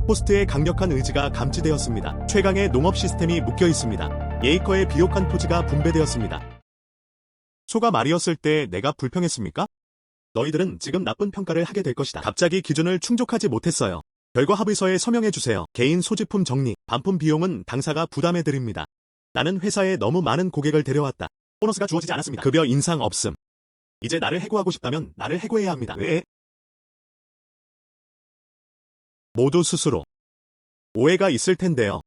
호스트의 강력한 의지가 감지되었습니다. 최강의 농업 시스템이 묶여 있습니다. 에이커의 비옥한 토지가 분배되었습니다. 소가 말이었을 때 내가 불평했습니까? 너희들은 지금 나쁜 평가를 하게 될 것이다. 갑자기 기준을 충족하지 못했어요. 결과 합의서에 서명해주세요. 개인 소지품 정리, 반품 비용은 당사가 부담해드립니다. 나는 회사에 너무 많은 고객을 데려왔다. 보너스가 주어지지 않았습니다. 급여 인상 없음. 이제 나를 해고하고 싶다면 나를 해고해야 합니다. 왜? 모두 스스로 오해가 있을 텐데요.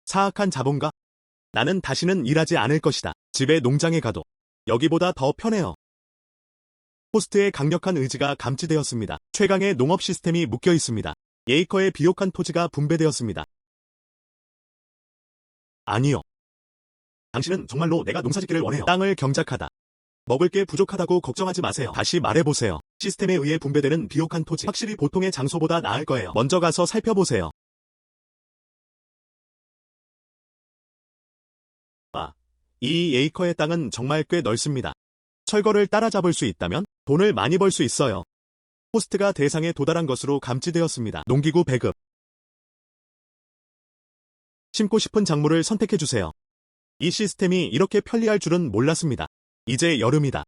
사악한 자본가? 나는 다시는 일하지 않을 것이다. 집에 농장에 가도 여기보다 더 편해요. 호스트의 강력한 의지가 감지되었습니다. 최강의 농업 시스템이 묶여 있습니다. 에이커의 비옥한 토지가 분배되었습니다. 아니요. 당신은 정말로 내가 농사짓기를 원해요. 땅을 경작하다. 먹을 게 부족하다고 걱정하지 마세요. 다시 말해보세요. 시스템에 의해 분배되는 비옥한 토지. 확실히 보통의 장소보다 나을 거예요. 먼저 가서 살펴보세요. 이 에이커의 땅은 정말 꽤 넓습니다. 철거를 따라잡을 수 있다면 돈을 많이 벌 수 있어요. 호스트가 대상에 도달한 것으로 감지되었습니다. 농기구 배급. 심고 싶은 작물을 선택해주세요. 이 시스템이 이렇게 편리할 줄은 몰랐습니다. 이제 여름이다.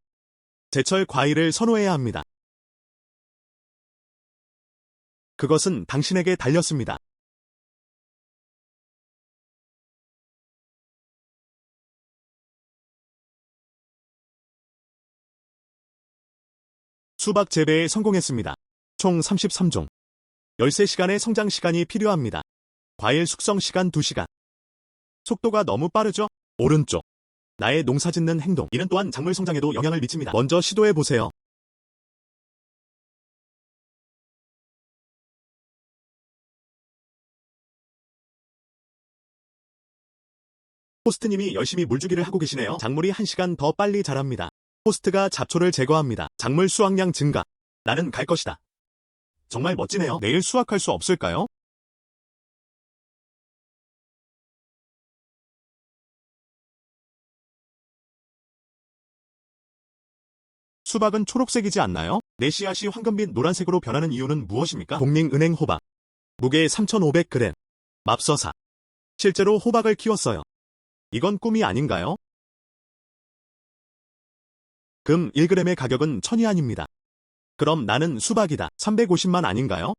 제철 과일을 선호해야 합니다. 그것은 당신에게 달렸습니다. 수박 재배에 성공했습니다. 총 33종. 13시간의 성장 시간이 필요합니다. 과일 숙성 시간 2시간. 속도가 너무 빠르죠? 오른쪽. 나의 농사 짓는 행동. 이는 또한 작물 성장에도 영향을 미칩니다. 먼저 시도해보세요. 호스트님이 열심히 물주기를 하고 계시네요. 작물이 1시간 더 빨리 자랍니다. 호스트가 잡초를 제거합니다. 작물 수확량 증가. 나는 갈 것이다. 정말 멋지네요. 내일 수확할 수 없을까요? 수박은 초록색이지 않나요? 내 씨앗이 황금빛 노란색으로 변하는 이유는 무엇입니까? 동링은행 호박. 무게 3,500g. 맙서사. 실제로 호박을 키웠어요. 이건 꿈이 아닌가요? 금 1g의 가격은 1,000위안입니다. 그럼 나는 수박이다. 350만 아닌가요?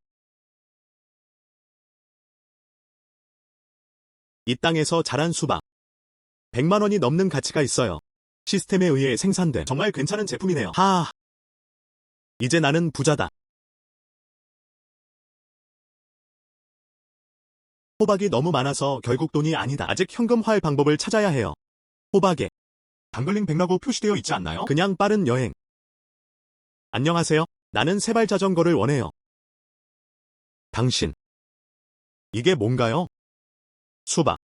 이 땅에서 자란 수박. 100만 원이 넘는 가치가 있어요. 시스템에 의해 생산된 정말 괜찮은 제품이네요. 하하. 이제 나는 부자다. 호박이 너무 많아서 결국 돈이 아니다. 아직 현금화할 방법을 찾아야 해요. 호박에 당글링 백라고 표시되어 있지 않나요? 그냥 빠른 여행. 안녕하세요. 나는 세발 자전거를 원해요. 당신. 이게 뭔가요? 수박.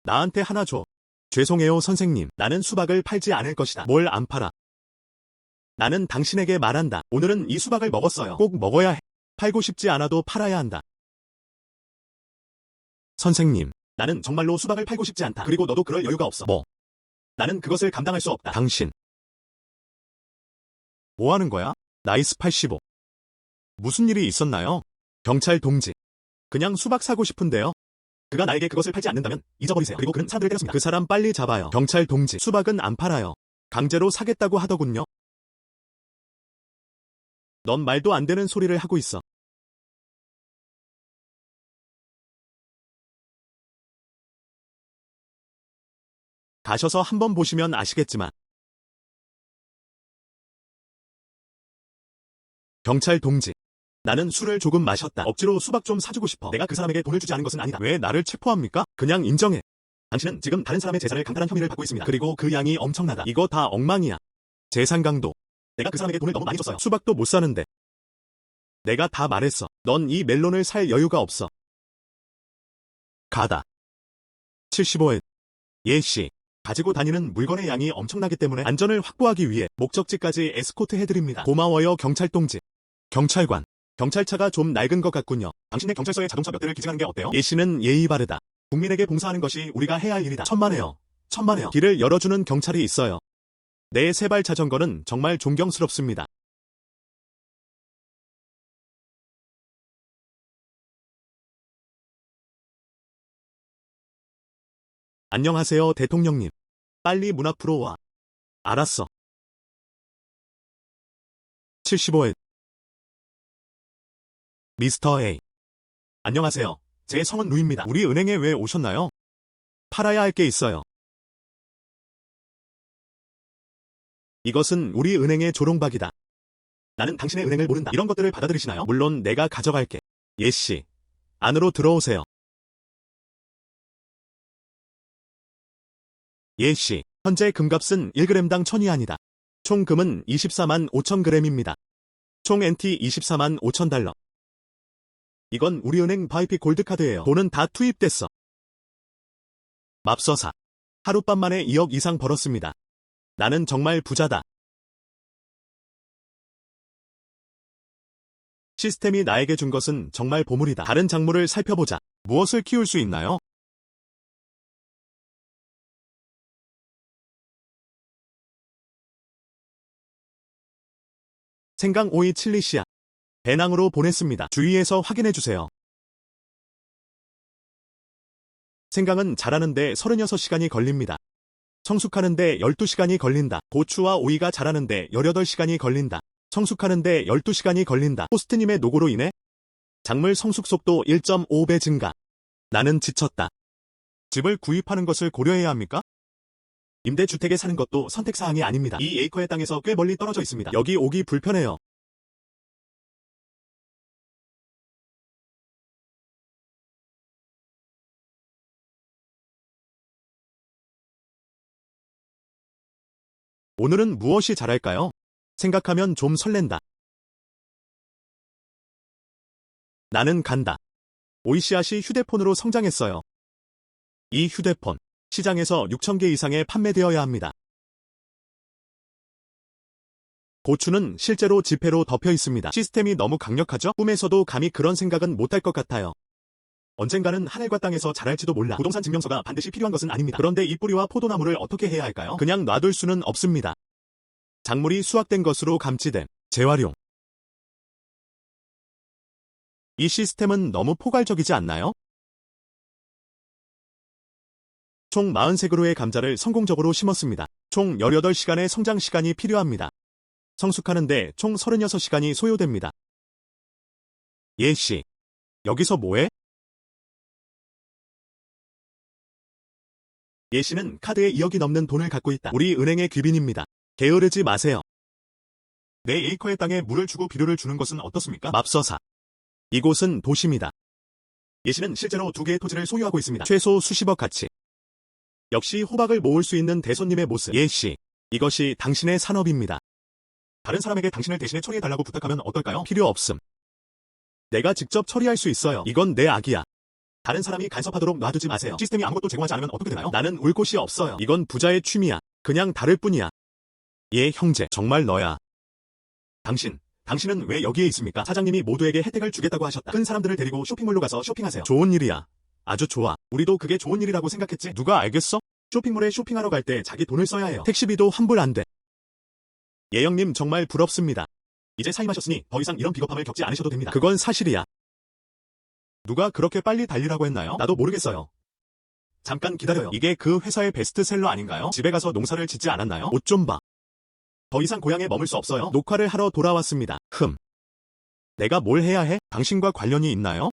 나한테 하나 줘. 죄송해요, 선생님. 나는 수박을 팔지 않을 것이다. 뭘 안 팔아? 나는 당신에게 말한다. 오늘은 이 수박을 먹었어요. 꼭 먹어야 해. 팔고 싶지 않아도 팔아야 한다. 선생님. 나는 정말로 수박을 팔고 싶지 않다. 그리고 너도 그럴 여유가 없어. 뭐? 나는 그것을 감당할 수 없다. 당신. 뭐 하는 거야? 나이스 85. 무슨 일이 있었나요? 경찰 동지. 그냥 수박 사고 싶은데요. 그가 나에게 그것을 팔지 않는다면 잊어버리세요. 그리고 그는 사람들을 때렸습니다. 그 사람 빨리 잡아요. 경찰 동지. 수박은 안 팔아요. 강제로 사겠다고 하더군요. 넌 말도 안 되는 소리를 하고 있어. 가셔서 한번 보시면 아시겠지만. 경찰 동지. 나는 술을 조금 마셨다. 억지로 수박 좀 사주고 싶어. 내가 그 사람에게 돈을 주지 않은 것은 아니다. 왜 나를 체포합니까? 그냥 인정해. 당신은 지금 다른 사람의 재산을 강탈한 혐의를 받고 있습니다. 그리고 그 양이 엄청나다. 이거 다 엉망이야. 재산 강도. 내가 그 사람에게 돈을 너무 많이 줬어요. 수박도 못 사는데. 내가 다 말했어. 넌 이 멜론을 살 여유가 없어. 가다. 75엔. 예씨. 가지고 다니는 물건의 양이 엄청나기 때문에 안전을 확보하기 위해 목적지까지 에스코트 해드립니다. 고마워요, 경찰 동지. 경찰관. 경찰차가 좀 낡은 것 같군요. 당신의 경찰서에 자동차 몇 대를 기증하는 게 어때요? 예씨는 예의 바르다. 국민에게 봉사하는 것이 우리가 해야 할 일이다. 천만에요. 길을 열어주는 경찰이 있어요. 내 세발 자전거는 정말 존경스럽습니다. 안녕하세요, 대통령님. 빨리 문 앞으로 와. 알았어. 75회. 미스터 A. 안녕하세요. 제 성은 루입니다. 우리 은행에 왜 오셨나요? 팔아야 할 게 있어요. 이것은 우리 은행의 조롱박이다. 나는 당신의 은행을 모른다. 이런 것들을 받아들이시나요? 물론 내가 가져갈게. 예씨. 안으로 들어오세요. 예씨. 현재 금값은 1g당 1000위안이다. 총 금은 24만 5천 g입니다. 총 NT 24만 5천 달러. 이건 우리 은행 VIP 골드카드예요. 돈은 다 투입됐어. 맙서사. 하룻밤 만에 2억 이상 벌었습니다. 나는 정말 부자다. 시스템이 나에게 준 것은 정말 보물이다. 다른 작물을 살펴보자. 무엇을 키울 수 있나요? 생강 오이 칠리씨앗. 배낭으로 보냈습니다. 주위에서 확인해주세요. 생강은 자라는데 36시간이 걸립니다. 성숙하는데 12시간이 걸린다. 고추와 오이가 자라는데 18시간이 걸린다. 성숙하는데 12시간이 걸린다. 호스트님의 노고로 인해 작물 성숙 속도 1.5배 증가. 나는 지쳤다. 집을 구입하는 것을 고려해야 합니까? 임대주택에 사는 것도 선택사항이 아닙니다. 이 에이커의 땅에서 꽤 멀리 떨어져 있습니다. 여기 오기 불편해요. 오늘은 무엇이 잘할까요? 생각하면 좀 설렌다. 나는 간다. 오이씨앗이 휴대폰으로 성장했어요. 이 휴대폰, 시장에서 6,000개 이상에 판매되어야 합니다. 고추는 실제로 지폐로 덮여 있습니다. 시스템이 너무 강력하죠? 꿈에서도 감히 그런 생각은 못할 것 같아요. 언젠가는 하늘과 땅에서 자랄지도 몰라. 부동산 증명서가 반드시 필요한 것은 아닙니다. 그런데 이 뿌리와 포도나무를 어떻게 해야 할까요? 그냥 놔둘 수는 없습니다. 작물이 수확된 것으로 감지된 재활용. 이 시스템은 너무 포괄적이지 않나요? 총 43그루의 감자를 성공적으로 심었습니다. 총 18시간의 성장 시간이 필요합니다. 성숙하는데 총 36시간이 소요됩니다. 예씨, 여기서 뭐해? 예씨는 카드에 2억이 넘는 돈을 갖고 있다. 우리 은행의 귀빈입니다. 게으르지 마세요. 내 에이커의 땅에 물을 주고 비료를 주는 것은 어떻습니까? 맙서사. 이곳은 도시입니다. 예씨는 실제로 2개의 토지를 소유하고 있습니다. 최소 수십억 가치. 역시 호박을 모을 수 있는 대손님의 모습. 예씨, 이것이 당신의 산업입니다. 다른 사람에게 당신을 대신해 처리해달라고 부탁하면 어떨까요? 필요 없음. 내가 직접 처리할 수 있어요. 이건 내 악이야. 다른 사람이 간섭하도록 놔두지 마세요. 시스템이 아무것도 제공하지 않으면 어떻게 되나요? 나는 울 곳이 없어요. 이건 부자의 취미야. 그냥 다를 뿐이야. 예, 형제. 정말 너야. 당신은 왜 여기에 있습니까? 사장님이 모두에게 혜택을 주겠다고 하셨다. 큰 사람들을 데리고 쇼핑몰로 가서 쇼핑하세요. 좋은 일이야. 아주 좋아. 우리도 그게 좋은 일이라고 생각했지. 누가 알겠어? 쇼핑몰에 쇼핑하러 갈 때 자기 돈을 써야 해요. 택시비도 환불 안 돼. 예, 형님 정말 부럽습니다. 이제 사임하셨으니 더 이상 이런 비겁함을 겪지 않으셔도 됩니다. 그건 사실이야. 누가 그렇게 빨리 달리라고 했나요? 나도 모르겠어요. 잠깐 기다려요. 이게 그 회사의 베스트셀러 아닌가요? 집에 가서 농사를 짓지 않았나요? 옷 좀 봐. 더 이상 고향에 머물 수 없어요. 녹화를 하러 돌아왔습니다. 내가 뭘 해야 해? 당신과 관련이 있나요?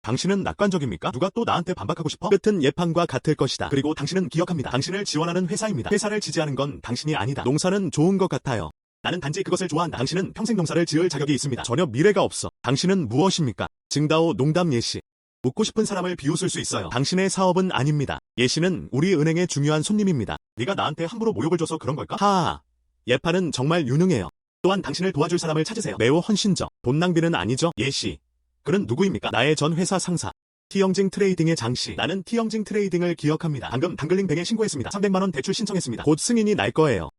당신은 낙관적입니까? 누가 또 나한테 반박하고 싶어? 끝은 예판과 같을 것이다. 그리고 당신은 기억합니다. 당신을 지원하는 회사입니다. 회사를 지지하는 건 당신이 아니다. 농사는 좋은 것 같아요. 나는 단지 그것을 좋아한다. 당신은 평생 농사를 지을 자격이 있습니다. 전혀 미래가 없어. 당신은 무엇입니까? 증다오 농담 예시. 웃고 싶은 사람을 비웃을 수 있어요. 당신의 사업은 아닙니다. 예시는 우리 은행의 중요한 손님입니다. 네가 나한테 함부로 모욕을 줘서 그런 걸까? 하하. 예판은 정말 유능해요. 또한 당신을 도와줄 사람을 찾으세요. 매우 헌신적. 돈 낭비는 아니죠? 예시. 그는 누구입니까? 나의 전 회사 상사. 티영징 트레이딩의 장씨. 나는 티영징 트레이딩을 기억합니다. 방금 당글링뱅에 신고했습니다. 300만원 대출 신청했습니다. 곧 승인이 날 거예요.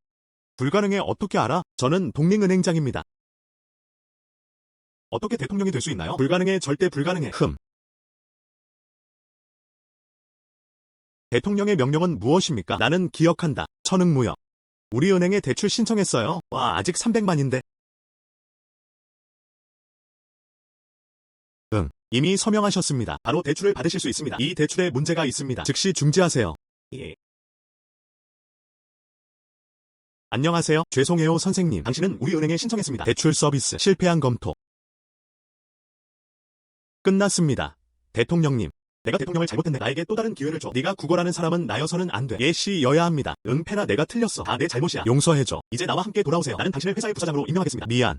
불가능해 어떻게 알아? 저는 독립은행장입니다. 어떻게 대통령이 될 수 있나요? 불가능해 절대 불가능해. 대통령의 명령은 무엇입니까? 나는 기억한다. 천응무역. 우리 은행에 대출 신청했어요. 와, 아직 300만인데. 응, 이미 서명하셨습니다. 바로 대출을 받으실 수 있습니다. 이 대출에 문제가 있습니다. 즉시 중지하세요. 예. 안녕하세요. 죄송해요, 선생님. 당신은 우리 은행에 신청했습니다. 대출 서비스 실패한 검토. 끝났습니다. 대통령님. 내가 대통령을 잘못했네. 나에게 또 다른 기회를 줘. 네가 국어라는 사람은 나여서는 안 돼. 예시여야 합니다. 패나 내가 틀렸어. 다 내 잘못이야. 용서해줘. 이제 나와 함께 돌아오세요. 나는 당신을 회사의 부사장으로 임명하겠습니다. 미안.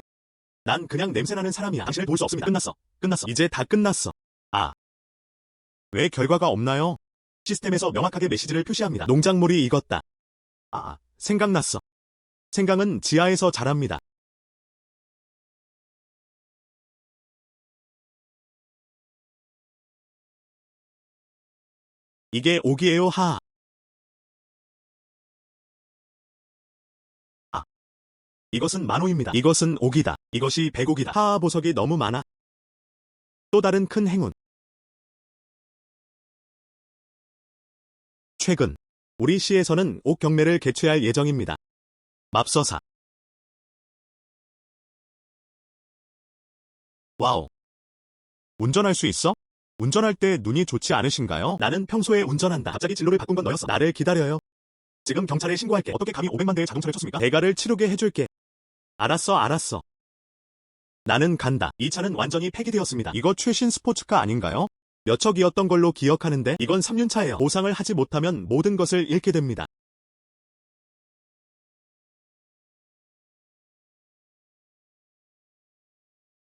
난 그냥 냄새나는 사람이야. 당신을 도울 수 없습니다. 끝났어. 끝났어. 이제 다 끝났어. 아. 왜 결과가 없나요? 시스템에서 명확하게 메시지를 표시합니다. 농작물이 익었다. 아, 생각났어. 생강은 지하에서 자랍니다. 이게 옥이에요, 하하. 아, 이것은 만호입니다. 이것은 옥이다. 이것이 백옥이다. 하하, 보석이 너무 많아. 또 다른 큰 행운. 최근 우리 시에서는 옥 경매를 개최할 예정입니다. 맙서사. 와우. 운전할 수 있어? 운전할 때 눈이 좋지 않으신가요? 나는 평소에 운전한다. 갑자기 진로를 바꾼 건 너였어. 나를 기다려요. 지금 경찰에 신고할게. 어떻게 감히 500만 대의 자동차를 쳤습니까? 대가를 치르게 해줄게. 알았어, 알았어. 나는 간다. 이 차는 완전히 폐기되었습니다. 이거 최신 스포츠카 아닌가요? 몇 척이었던 걸로 기억하는데 이건 3륜차예요. 보상을 하지 못하면 모든 것을 잃게 됩니다.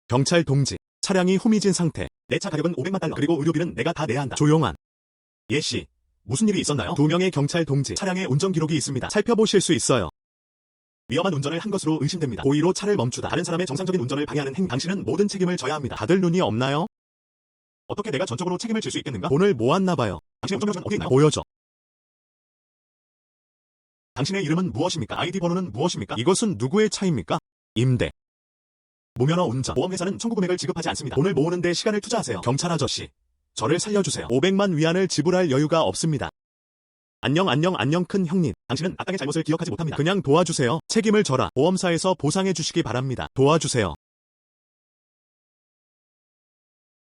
경찰 동지. 차량이 후미진 상태. 내 차 가격은 500만 달러. 그리고 의료비는 내가 다 내야 한다. 조용한. 예씨. 무슨 일이 있었나요? 2명의 경찰 동지. 차량에 운전 기록이 있습니다. 살펴보실 수 있어요. 위험한 운전을 한 것으로 의심됩니다. 고의로 차를 멈추다. 다른 사람의 정상적인 운전을 방해하는 행위. 당신은 모든 책임을 져야 합니다. 다들 눈이 없나요? 어떻게 내가 전적으로 책임을 질 수 있겠는가? 돈을 모았나 봐요. 당신의 운전 면허는 어디 있나요? 보여줘. 당신의 이름은 무엇입니까? 아이디 번호는 무엇입니까? 이것은 누구의 차입니까? 임대. 무면허 운전. 보험회사는 청구 금액을 지급하지 않습니다. 돈을 모으는데 시간을 투자하세요. 경찰 아저씨. 저를 살려주세요. 500만 위안을 지불할 여유가 없습니다. 안녕 큰 형님. 당신은 악당의 잘못을 기억하지 못합니다. 그냥 도와주세요. 책임을 져라. 보험사에서 보상해 주시기 바랍니다. 도와주세요.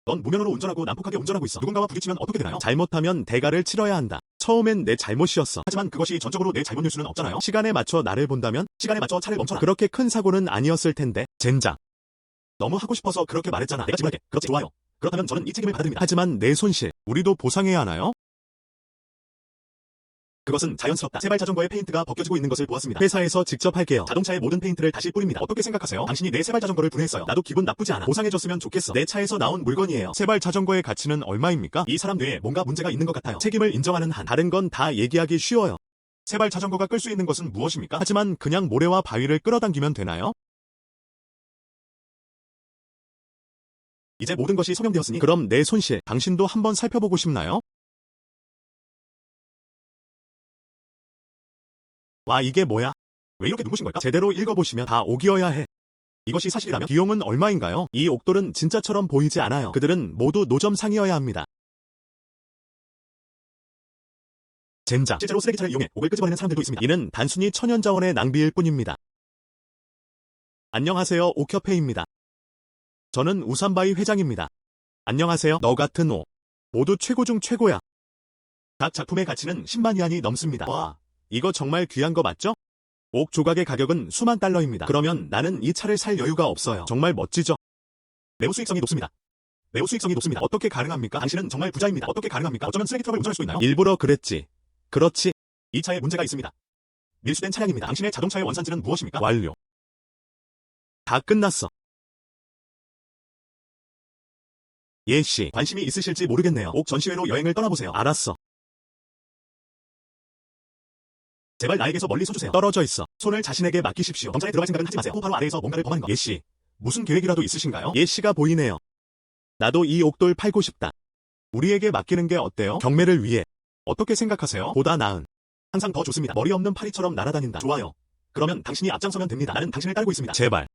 넌 무면허로 운전하고 난폭하게 운전하고 있어. 누군가와 부딪히면 어떻게 되나요? 잘못하면 대가를 치러야 한다. 처음엔 내 잘못이었어. 하지만 그것이 전적으로 내 잘못일 수는 없잖아요. 시간에 맞춰 나를 본다면? 시간에 맞춰 차를 멈춰라. 그렇게 큰 사고는 아니었을 텐데. 젠장. 너무 하고 싶어서 그렇게 말했잖아. 내가 지불할게. 그렇지, 좋아요. 그렇다면 저는 이 책임을 받아듭니다. 하지만 내 손실, 우리도 보상해야 하나요? 그것은 자연스럽다. 세발 자전거의 페인트가 벗겨지고 있는 것을 보았습니다. 회사에서 직접 할게요. 자동차의 모든 페인트를 다시 뿌립니다. 어떻게 생각하세요? 당신이 내 세발 자전거를 분해했어요. 나도 기분 나쁘지 않아. 보상해줬으면 좋겠어. 내 차에서 나온 물건이에요. 세발 자전거의 가치는 얼마입니까? 이 사람 뇌에 뭔가 문제가 있는 것 같아요. 책임을 인정하는 한 다른 건 다 얘기하기 쉬워요. 세발 자전거가 끌 수 있는 것은 무엇입니까? 하지만 그냥 모래와 바위를 끌어당기면 되나요? 이제 모든 것이 소명되었으니 그럼 내 손실, 당신도 한번 살펴보고 싶나요? 와, 이게 뭐야? 왜 이렇게 눈부신 걸까? 제대로 읽어보시면 다 옥이어야 해. 이것이 사실이라면 비용은 얼마인가요? 이 옥돌은 진짜처럼 보이지 않아요. 그들은 모두 노점상이어야 합니다. 젠장. 실제로 쓰레기차를 이용해 옥을 끄집어내는 사람들도 있습니다. 이는 단순히 천연자원의 낭비일 뿐입니다. 안녕하세요, 옥협회입니다. 저는 우산바이 회장입니다. 안녕하세요. 너 같은 옥. 모두 최고 중 최고야. 각 작품의 가치는 10만 위안이 넘습니다. 와, 이거 정말 귀한 거 맞죠? 옥 조각의 가격은 수만 달러입니다. 그러면 나는 이 차를 살 여유가 없어요. 정말 멋지죠? 매우 수익성이 높습니다. 매우 수익성이 높습니다. 어떻게 가능합니까? 당신은 정말 부자입니다. 어떻게 가능합니까? 어쩌면 쓰레기 트럭을 운전할 수도 있나요? 일부러 그랬지. 그렇지. 이 차에 문제가 있습니다. 밀수된 차량입니다. 당신의 자동차의 원산지는 무엇입니까? 완료. 다 끝났어. 예씨, 관심이 있으실지 모르겠네요. 옥 전시회로 여행을 떠나보세요. 알았어. 제발 나에게서 멀리 서주세요. 떨어져 있어. 손을 자신에게 맡기십시오. 경찰에 들어갈 생각은 하지 마세요. 바로 아래에서 뭔가를 범하는 거. 예씨, 무슨 계획이라도 있으신가요? 예씨가 보이네요. 나도 이 옥돌 팔고 싶다. 우리에게 맡기는 게 어때요? 경매를 위해. 어떻게 생각하세요? 보다 나은. 항상 더 좋습니다. 머리 없는 파리처럼 날아다닌다. 좋아요. 그러면 당신이 앞장서면 됩니다. 나는 당신을 따르고 있습니다. 제발.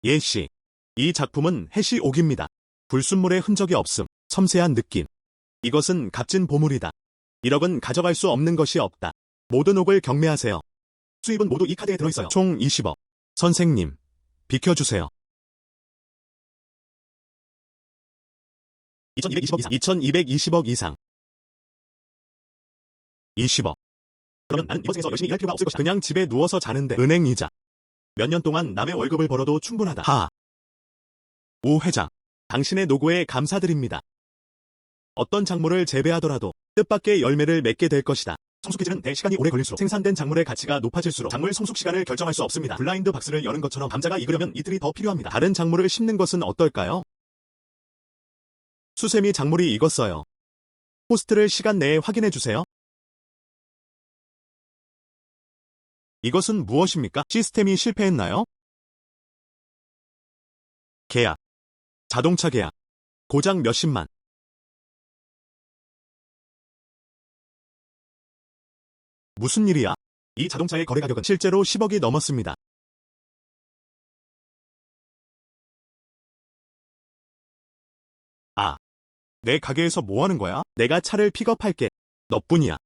예씨. 이 작품은 해시 옥입니다. 불순물의 흔적이 없음. 섬세한 느낌. 이것은 값진 보물이다. 1억은 가져갈 수 없는 것이 없다. 모든 옥을 경매하세요. 수입은 모두 이 카드에 들어있어요. 총 20억. 선생님, 비켜주세요. 2220억 이상. 20억. 그러면 나는 이번 생에서 열심히 일할 필요가 없을 것이다. 그냥 집에 누워서 자는데 은행 이자. 몇 년 동안 남의 월급을 벌어도 충분하다. 하. 우 회장, 당신의 노고에 감사드립니다. 어떤 작물을 재배하더라도 뜻밖의 열매를 맺게 될 것이다. 성숙기질은 시간이 오래 걸릴수록 생산된 작물의 가치가 높아질수록 작물 성숙 시간을 결정할 수 없습니다. 블라인드 박스를 여는 것처럼 감자가 익으려면 이틀이 더 필요합니다. 다른 작물을 심는 것은 어떨까요? 수세미 작물이 익었어요. 포스트를 시간 내에 확인해 주세요. 이것은 무엇입니까? 시스템이 실패했나요? 계약. 자동차 계약. 고작 몇십만. 무슨 일이야? 이 자동차의 거래 가격은 실제로 10억이 넘었습니다. 아, 내 가게에서 뭐 하는 거야? 내가 차를 픽업할게. 너뿐이야.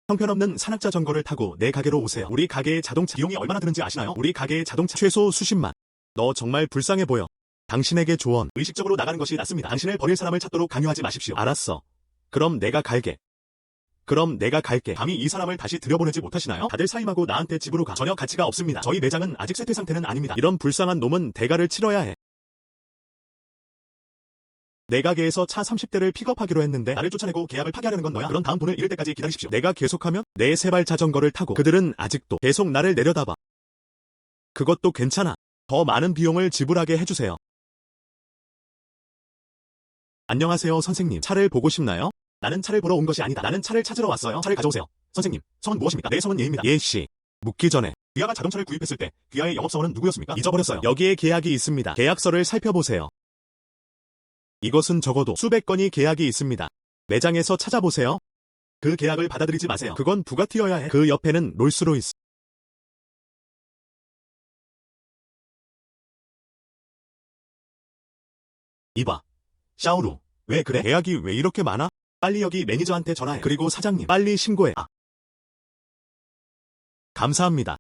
형편없는 산악자 전거를 타고 내 가게로 오세요. 우리 가게의 자동차 비용이 얼마나 드는지 아시나요? 우리 가게의 자동차 최소 수십만. 너 정말 불쌍해 보여. 당신에게 조언. 의식적으로 나가는 것이 낫습니다. 당신을 버릴 사람을 찾도록 강요하지 마십시오. 알았어. 그럼 내가 갈게. 감히 이 사람을 다시 들여보내지 못하시나요? 다들 사임하고 나한테 집으로 가. 전혀 가치가 없습니다. 저희 매장은 아직 쇠퇴 상태는 아닙니다. 이런 불쌍한 놈은 대가를 치러야 해. 내 가게에서 차 30대를 픽업하기로 했는데 나를 쫓아내고 계약을 파기하려는 건 너야? 그런 다음 돈을 잃을 때까지 기다리십시오. 내가 계속하면 내 세발 자전거를 타고 그들은 아직도 계속 나를 내려다봐. 그것도 괜찮아. 더 많은 비용을 지불하게 해주세요. 안녕하세요, 선생님. 차를 보고 싶나요? 나는 차를 보러 온 것이 아니다. 나는 차를 찾으러 왔어요. 차를 가져오세요. 선생님, 성은 무엇입니까? 내 성은 예입니다. 예씨. 묻기 전에 귀하가 자동차를 구입했을 때 귀하의 영업사원은 누구였습니까? 잊어버렸어요. 여기에 계약이 있습니다. 계약서를 살펴보세요. 이것은 적어도 수백 건이 계약이 있습니다. 매장에서 찾아보세요. 그 계약을 받아들이지 마세요. 그건 부가티여야 해. 그 옆에는 롤스로이스. 이봐. 샤오루. 왜 그래? 계약이 왜 이렇게 많아? 빨리 여기 매니저한테 전화해. 그리고 사장님, 빨리 신고해. 감사합니다.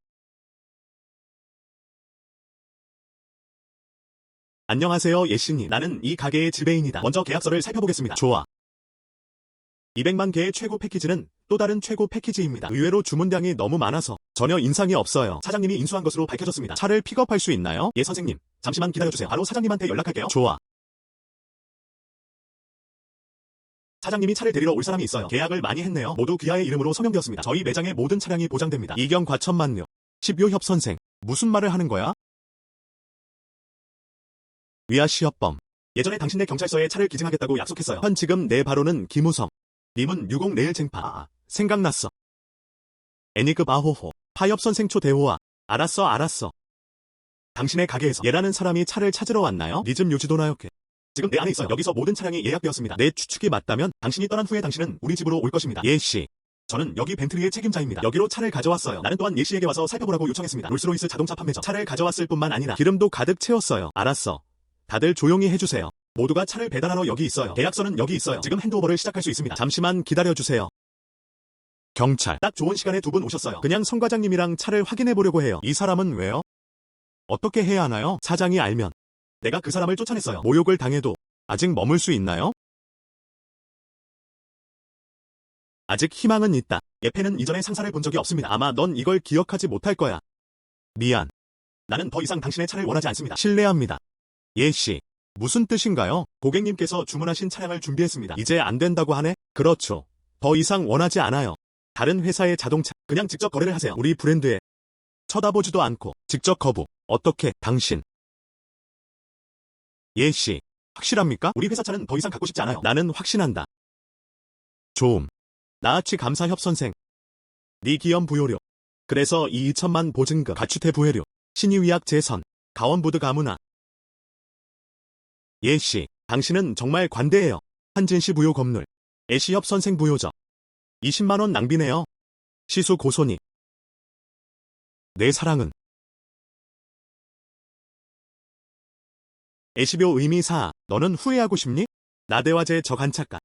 안녕하세요, 예씨님. 나는 이 가게의 지배인이다. 먼저 계약서를 살펴보겠습니다. 좋아. 200만 개의 최고 패키지는 또 다른 최고 패키지입니다. 의외로 주문량이 너무 많아서 전혀 인상이 없어요. 사장님이 인수한 것으로 밝혀졌습니다. 차를 픽업할 수 있나요? 예, 선생님. 잠시만 기다려주세요. 바로 사장님한테 연락할게요. 좋아. 사장님이 차를 데리러 올 사람이 있어요. 계약을 많이 했네요. 모두 귀하의 이름으로 서명되었습니다. 저희 매장의 모든 차량이 보장됩니다. 이경 과천만료. 10요 협선생. 무슨 말을 하는 거야? 위아 시협범. 예전에 당신네 경찰서에 차를 기증하겠다고 약속했어요. 현 지금 내 바로는 김우성. 님은 60 내일 쟁파. 생각났어. 애니급 아호호. 파협선생 초대호아. 알았어. 당신의 가게에서 얘라는 사람이 차를 찾으러 왔나요? 니즘 요지도나요케. 지금 내 안에 있어요. 여기서 모든 차량이 예약되었습니다. 내 추측이 맞다면 당신이 떠난 후에 당신은 우리 집으로 올 것입니다. 예씨. 저는 여기 벤틀리의 책임자입니다. 여기로 차를 가져왔어요. 나는 또한 예씨에게 와서 살펴보라고 요청했습니다. 롤스로이스 자동차 판매점. 차를 가져왔을 뿐만 아니라 기름도 가득 채웠어요. 알았어. 다들 조용히 해주세요. 모두가 차를 배달하러 여기 있어요. 계약서는 여기 있어요. 지금 핸드오버를 시작할 수 있습니다. 잠시만 기다려주세요. 경찰. 딱 좋은 시간에 두 분 오셨어요. 그냥 성 과장님이랑 차를 확인해보려고 해요. 이 사람은 왜요? 어떻게 해야 하나요? 사장이 알면 내가 그 사람을 쫓아냈어요. 모욕을 당해도 아직 머물 수 있나요? 아직 희망은 있다. 예페는 이전에 상사를 본 적이 없습니다. 아마 넌 이걸 기억하지 못할 거야. 미안. 나는 더 이상 당신의 차를 원하지 않습니다. 실례합니다. 예씨. 무슨 뜻인가요? 고객님께서 주문하신 차량을 준비했습니다. 이제 안 된다고 하네? 그렇죠. 더 이상 원하지 않아요. 다른 회사의 자동차, 그냥 직접 거래를 하세요. 우리 브랜드에 쳐다보지도 않고 직접 거부. 어떻게, 당신. 예씨. 확실합니까? 우리 회사 차는 더 이상 갖고 싶지 않아요. 나는 확신한다. 좋음. 나아치 감사 협선생. 네 기염 부요료. 그래서 이 2천만 보증금, 가축대 부회료, 신의위약 재선, 가원부드 가문화. 예씨, 당신은 정말 관대해요. 한진시 부요 검물, 애시협 선생 부요적. 20만원 낭비네요. 시수 고소니. 내 사랑은. 애시묘 의미사, 너는 후회하고 싶니? 나대화제 저간착가.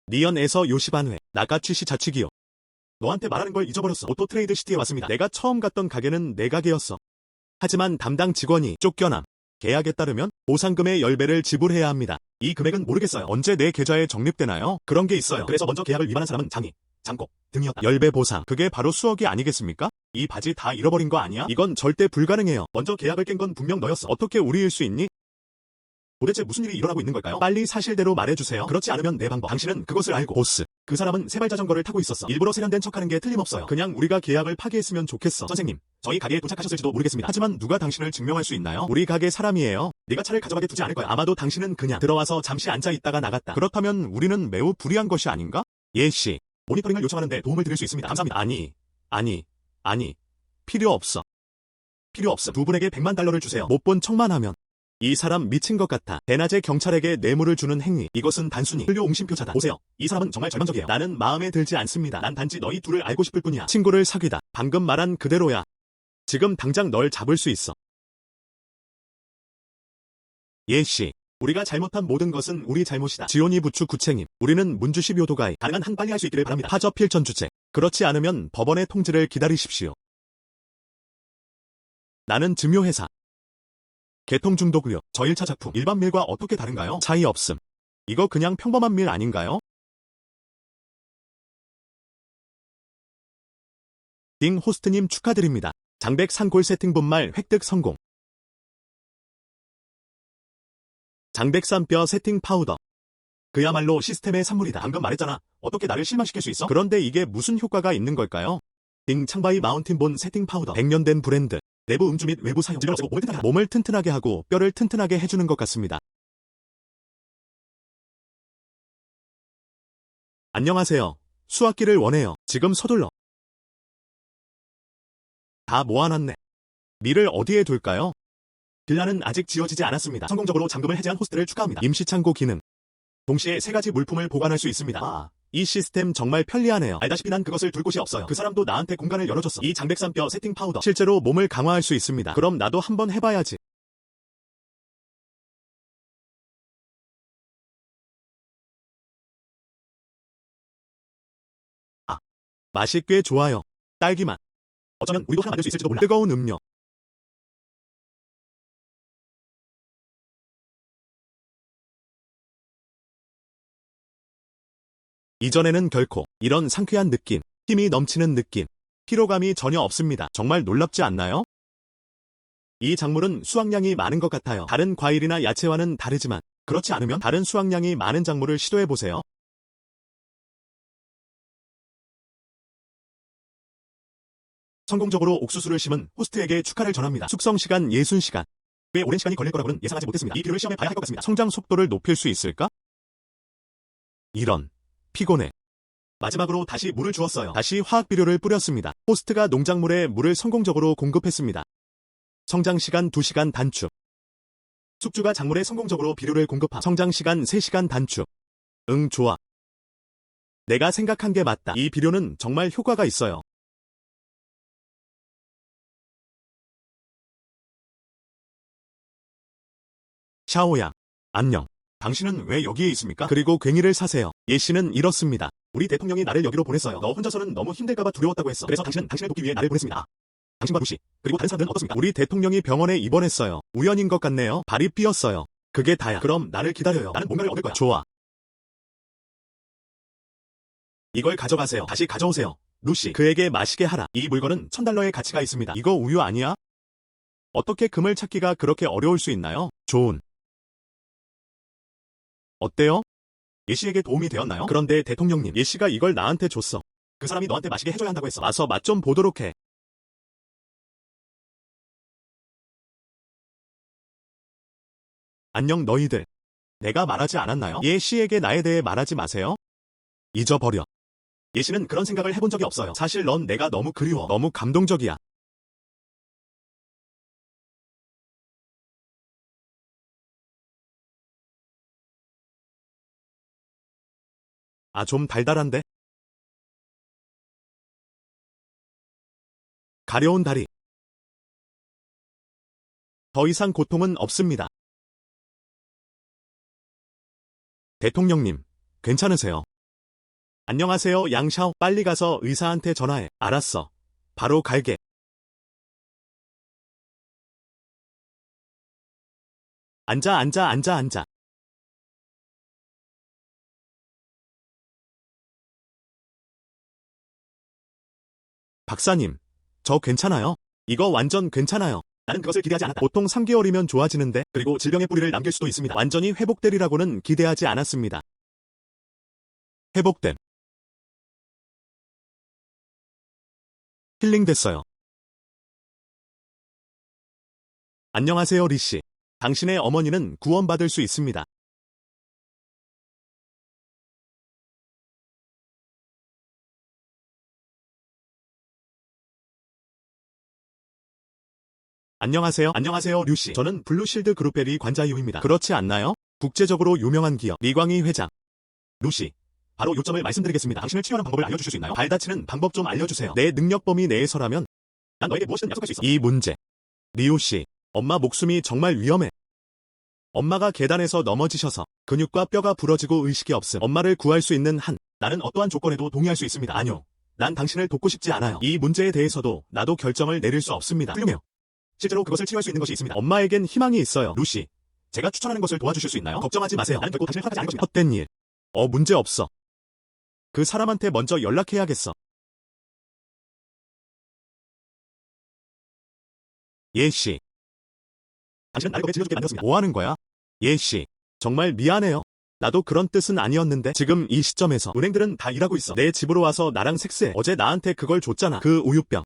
니연에서 요시반회, 나가취시 자치기요. 너한테 말하는 걸 잊어버렸어. 오토 트레이드 시티에 왔습니다. 내가 처음 갔던 가게는 내 가게였어. 하지만 담당 직원이 쫓겨남. 계약에 따르면 보상금의 10배를 지불해야 합니다. 이 금액은 모르겠어요. 언제 내 계좌에 적립되나요? 그런 게 있어요. 그래서 먼저 계약을 위반한 사람은 장이, 장고 등이었다. 10배 보상. 그게 바로 수억이 아니겠습니까? 이 바지 다 잃어버린 거 아니야? 이건 절대 불가능해요. 먼저 계약을 깬 건 분명 너였어. 어떻게 우리일 수 있니? 도대체 무슨 일이 일어나고 있는 걸까요? 빨리 사실대로 말해주세요. 그렇지 않으면 내 방법. 당신은 그것을 알고. 보스. 그 사람은 세발자전거를 타고 있었어. 일부러 세련된 척하는 게 틀림없어요. 그냥 우리가 계약을 파기했으면 좋겠어. 선생님, 저희 가게에 도착하셨을지도 모르겠습니다. 하지만 누가 당신을 증명할 수 있나요? 우리 가게 사람이에요. 네가 차를 가져가게 두지 않을 거야. 아마도 당신은 그냥 들어와서 잠시 앉아 있다가 나갔다. 그렇다면 우리는 매우 불리한 것이 아닌가? 예씨, 모니터링을 요청하는데 도움을 드릴 수 있습니다. 감사합니다. 아니. 필요 없어. 필요 없음. 두 분에게 $1,000,000를 주세요. 못 본 척만 하면. 이 사람 미친 것 같아. 대낮에 경찰에게 뇌물을 주는 행위. 이것은 단순히 흘려옹심표차다. 보세요. 이 사람은 정말 절망적이에요. 나는 마음에 들지 않습니다. 난 단지 너희 둘을 알고 싶을 뿐이야. 친구를 사귀다. 방금 말한 그대로야. 지금 당장 널 잡을 수 있어. 예씨. 우리가 잘못한 모든 것은 우리 잘못이다. 지오니 부추 구챙임. 우리는 문주시 묘도가이. 가능한 한 빨리 할 수 있기를 바랍니다. 파저 필전 주제. 그렇지 않으면 법원의 통지를 기다리십시오. 나는 증묘회사. 개통중독의료. 저 1차 작품. 일반 밀과 어떻게 다른가요? 차이 없음. 이거 그냥 평범한 밀 아닌가요? 딩 호스트님 축하드립니다. 장백 산골 세팅 분말 획득 성공. 장백산 뼈 세팅 파우더. 그야말로 시스템의 산물이다. 방금 말했잖아. 어떻게 나를 실망시킬 수 있어? 그런데 이게 무슨 효과가 있는 걸까요? 딩 창바이 마운틴본 세팅 파우더. 100년 된 브랜드. 내부 음주 및 외부 사용. 몸을 튼튼하게 하고 뼈를 튼튼하게 해주는 것 같습니다. 안녕하세요. 수학기를 원해요. 지금 서둘러. 다 모아놨네. 밀을 어디에 둘까요? 빌라는 아직 지어지지 않았습니다. 성공적으로 잠금을 해제한 호스트를 축하합니다. 임시창고 기능. 동시에 3가지 물품을 보관할 수 있습니다. 이 시스템 정말 편리하네요. 알다시피 난 그것을 둘 곳이 없어요. 그 사람도 나한테 공간을 열어줬어. 이 장백산 뼈 세팅 파우더. 실제로 몸을 강화할 수 있습니다. 그럼 나도 한번 해봐야지. 맛이 꽤 좋아요. 딸기맛. 어쩌면 우리도 하나 만들 수 있을지도 몰라. 뜨거운 음료. 이전에는 결코 이런 상쾌한 느낌, 힘이 넘치는 느낌, 피로감이 전혀 없습니다. 정말 놀랍지 않나요? 이 작물은 수확량이 많은 것 같아요. 다른 과일이나 야채와는 다르지만 그렇지 않으면 다른 수확량이 많은 작물을 시도해보세요. 성공적으로 옥수수를 심은 호스트에게 축하를 전합니다. 숙성시간 60시간. 꽤 오랜 시간이 걸릴 거라고는 예상하지 못했습니다. 이 비료를 시험해 봐야 할 것 같습니다. 성장 속도를 높일 수 있을까? 이런. 피곤해. 마지막으로 다시 물을 주었어요. 다시 화학비료를 뿌렸습니다. 호스트가 농작물에 물을 성공적으로 공급했습니다. 성장시간 2시간 단축. 숙주가 작물에 성공적으로 비료를 공급함. 성장시간 3시간 단축. 응, 좋아. 내가 생각한 게 맞다. 이 비료는 정말 효과가 있어요. 샤오양. 안녕. 당신은 왜 여기에 있습니까? 그리고 괭이를 사세요. 예씨는 이렇습니다. 우리 대통령이 나를 여기로 보냈어요. 너 혼자서는 너무 힘들까봐 두려웠다고 했어. 그래서 당신은 당신을 돕기 위해 나를 보냈습니다. 당신과 루시, 그리고 다른 사람들은 어떻습니까? 우리 대통령이 병원에 입원했어요. 우연인 것 같네요. 발이 삐었어요. 그게 다야. 그럼 나를 기다려요. 나는 뭔가를 얻을 거야. 좋아. 이걸 가져가세요. 다시 가져오세요. 루시, 그에게 마시게 하라. 이 물건은 $1,000의 가치가 있습니다. 이거 우유 아니야? 어떻게 금을 찾기가 그렇게 어려울 수 있나요? 좋은. 어때요? 예씨에게 도움이 되었나요? 그런데 대통령님, 예씨가 이걸 나한테 줬어. 그 사람이 너한테 마시게 해줘야 한다고 했어. 와서 맛 좀 보도록 해. 안녕 너희들. 내가 말하지 않았나요? 예씨에게 나에 대해 말하지 마세요. 잊어버려. 예씨는 그런 생각을 해본 적이 없어요. 사실 넌 내가 너무 그리워. 너무 감동적이야. 아, 좀 달달한데? 가려운 다리. 더 이상 고통은 없습니다. 대통령님, 괜찮으세요? 안녕하세요, 양샤오. 빨리 가서 의사한테 전화해. 알았어. 바로 갈게. 앉아. 박사님, 저 괜찮아요? 이거 완전 괜찮아요. 나는 그것을 기대하지 않았다. 보통 3개월이면 좋아지는데, 그리고 질병의 뿌리를 남길 수도 있습니다. 완전히 회복되리라고는 기대하지 않았습니다. 회복됨. 힐링됐어요. 안녕하세요, 리씨. 당신의 어머니는 구원받을 수 있습니다. 안녕하세요, 류씨. 저는 블루실드 그룹의 리 관자이유입니다. 그렇지 않나요? 국제적으로 유명한 기업, 리광희 회장. 루씨, 바로 요점을 말씀드리겠습니다. 당신을 치료하는 방법을 알려주실 수 있나요? 발 다치는 방법 좀 알려주세요. 내 능력 범위 내에서라면 난 너에게 무엇이든 약속할 수 있어. 이 문제. 리우씨, 엄마 목숨이 정말 위험해. 엄마가 계단에서 넘어지셔서 근육과 뼈가 부러지고 의식이 없음. 엄마를 구할 수 있는 한, 나는 어떠한 조건에도 동의할 수 있습니다. 아니요. 난 당신을 돕고 싶지 않아요. 이 문제에 대해서도 나도 결정을 내릴 수 없습니다. 훌륭해요. 실제로 그것을 치료할 수 있는 것이 있습니다. 엄마에겐 희망이 있어요. 루씨, 제가 추천하는 것을 도와주실 수 있나요? 걱정하지 마세요. 나는 결국 당신을 허락하지 않을 것입니다. 헛된 일. 문제 없어. 그 사람한테 먼저 연락해야겠어. 예씨. 당신은 나를 겁에 질려주게 만들었습니다. 뭐 하는 거야? 예씨. 정말 미안해요. 나도 그런 뜻은 아니었는데 지금 이 시점에서 은행들은 다 일하고 있어. 내 집으로 와서 나랑 섹스해. 어제 나한테 그걸 줬잖아. 그 우유병.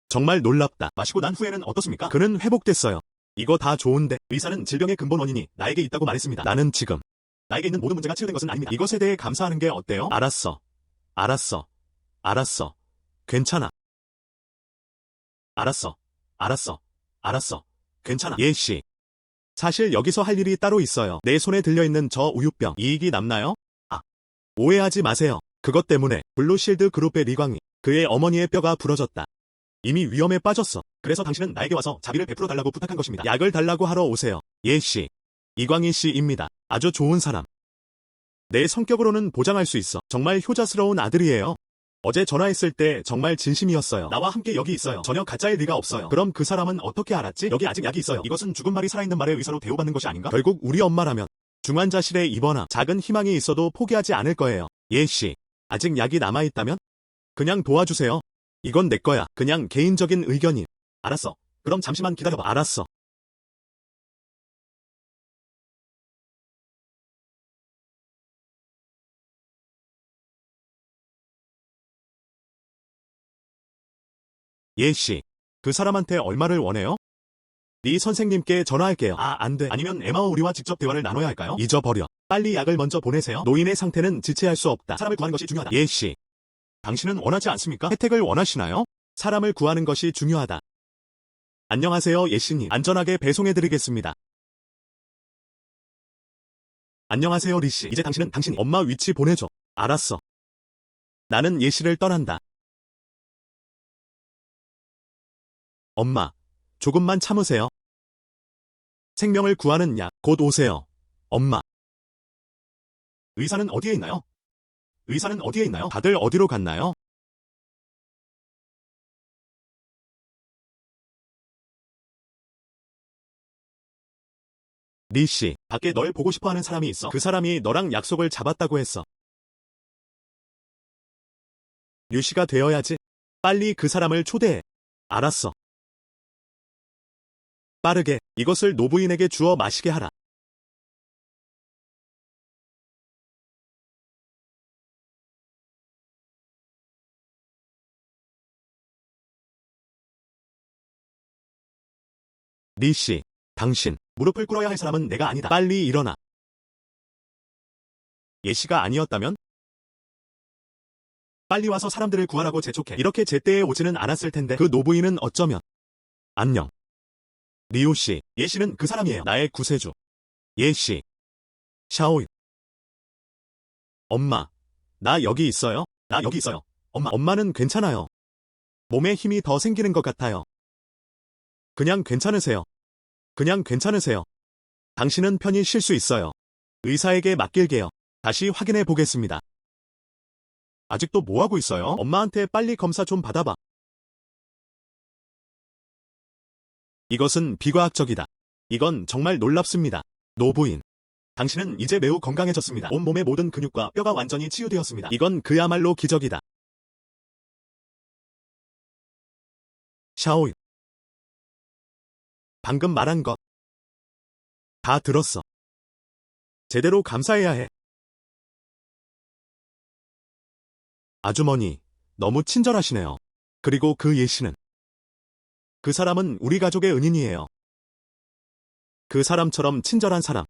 정말 놀랍다. 마시고 난 후에는 어떻습니까? 그는 회복됐어요. 이거 다 좋은데 의사는 질병의 근본 원인이 나에게 있다고 말했습니다. 나는 지금 나에게 있는 모든 문제가 치유된 것은 아닙니다. 이것에 대해 감사하는 게 어때요? 알았어. 괜찮아. 알았어. 괜찮아. 예씨. 사실 여기서 할 일이 따로 있어요. 내 손에 들려있는 저 우유병 이익이 남나요? 오해하지 마세요. 그것 때문에 블루실드 그룹의 리광이 그의 어머니의 뼈가 부러졌다. 이미 위험에 빠졌어. 그래서 당신은 나에게 와서 자비를 베풀어 달라고 부탁한 것입니다. 약을 달라고 하러 오세요. 예씨. 이광희 씨입니다. 아주 좋은 사람. 내 성격으로는 보장할 수 있어. 정말 효자스러운 아들이에요. 어제 전화했을 때 정말 진심이었어요. 나와 함께 여기 있어요. 전혀 가짜일 리가 없어요. 그럼 그 사람은 어떻게 알았지? 여기 아직 약이 있어요. 이것은 죽은 말이 살아있는 말의 의사로 대우받는 것이 아닌가? 결국 우리 엄마라면 중환자실에 입원하 작은 희망이 있어도 포기하지 않을 거예요. 예씨. 아직 약이 남아있다면? 그냥 도와주세요. 이건 내 거야. 그냥 개인적인 의견이. 알았어. 그럼 잠시만 기다려봐. 알았어. 예씨. 그 사람한테 얼마를 원해요? 네 선생님께 전화할게요. 안 돼. 아니면 에마와 우리와 직접 대화를 나눠야 할까요? 잊어버려. 빨리 약을 먼저 보내세요. 노인의 상태는 지체할 수 없다. 사람을 구하는 것이 중요하다. 예씨. 당신은 원하지 않습니까? 혜택을 원하시나요? 사람을 구하는 것이 중요하다. 안녕하세요, 예씨님. 안전하게 배송해드리겠습니다. 안녕하세요, 리씨. 이제 당신은 당신이 엄마 위치 보내줘. 알았어. 나는 예씨를 떠난다. 엄마, 조금만 참으세요. 생명을 구하는 약, 곧 오세요. 엄마. 의사는 어디에 있나요? 다들 어디로 갔나요? 리씨, 밖에 널 보고 싶어하는 사람이 있어. 그 사람이 너랑 약속을 잡았다고 했어. 류씨가 되어야지. 빨리 그 사람을 초대해. 알았어. 빠르게 이것을 노부인에게 주어 마시게 하라. 리씨, 당신, 무릎을 꿇어야 할 사람은 내가 아니다. 빨리 일어나. 예씨가 아니었다면? 빨리 와서 사람들을 구하라고 재촉해. 이렇게 제때에 오지는 않았을 텐데 그 노부인은 어쩌면. 안녕. 리우씨, 예씨는 그 사람이에요. 나의 구세주. 예씨. 샤오이. 엄마, 나 여기 있어요? 엄마는 괜찮아요. 몸에 힘이 더 생기는 것 같아요. 그냥 괜찮으세요. 당신은 편히 쉴 수 있어요. 의사에게 맡길게요. 다시 확인해 보겠습니다. 아직도 뭐하고 있어요? 엄마한테 빨리 검사 좀 받아봐. 이것은 비과학적이다. 이건 정말 놀랍습니다. 노부인. 당신은 이제 매우 건강해졌습니다. 온몸의 모든 근육과 뼈가 완전히 치유되었습니다. 이건 그야말로 기적이다. 샤오유. 방금 말한 것. 다 들었어. 제대로 감사해야 해. 아주머니, 너무 친절하시네요. 그리고 그 예씨는. 그 사람은 우리 가족의 은인이에요. 그 사람처럼 친절한 사람.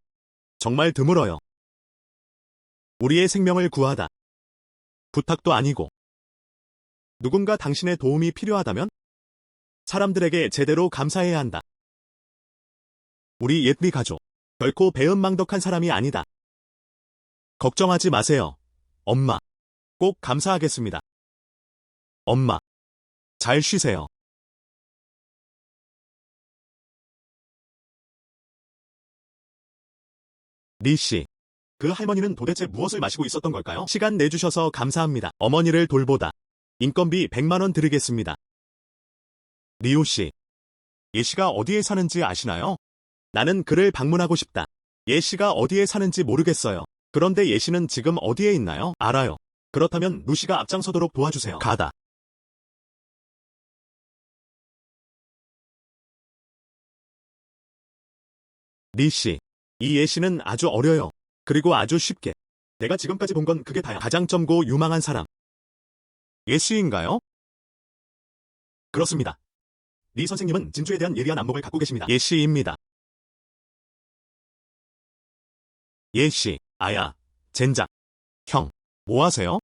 정말 드물어요. 우리의 생명을 구하다. 부탁도 아니고. 누군가 당신의 도움이 필요하다면 사람들에게 제대로 감사해야 한다. 우리 예삐 가족. 결코 배은망덕한 사람이 아니다. 걱정하지 마세요. 엄마. 꼭 감사하겠습니다. 엄마. 잘 쉬세요. 리씨. 그 할머니는 도대체 무엇을 마시고 있었던 걸까요? 시간 내주셔서 감사합니다. 어머니를 돌보다. 인건비 100만 원 드리겠습니다. 리오씨. 예씨가 어디에 사는지 아시나요? 나는 그를 방문하고 싶다. 예씨가 어디에 사는지 모르겠어요. 그런데 예씨는 지금 어디에 있나요? 알아요. 그렇다면 루시가 앞장서도록 도와주세요. 가다. 리씨. 이 예씨는 아주 어려요. 그리고 아주 쉽게. 내가 지금까지 본 건 그게 다야. 가장 젊고 유망한 사람. 예씨인가요? 그렇습니다. 리 선생님은 진주에 대한 예리한 안목을 갖고 계십니다. 예씨입니다. 예씨. 아야. 젠장. 형. 뭐 하세요?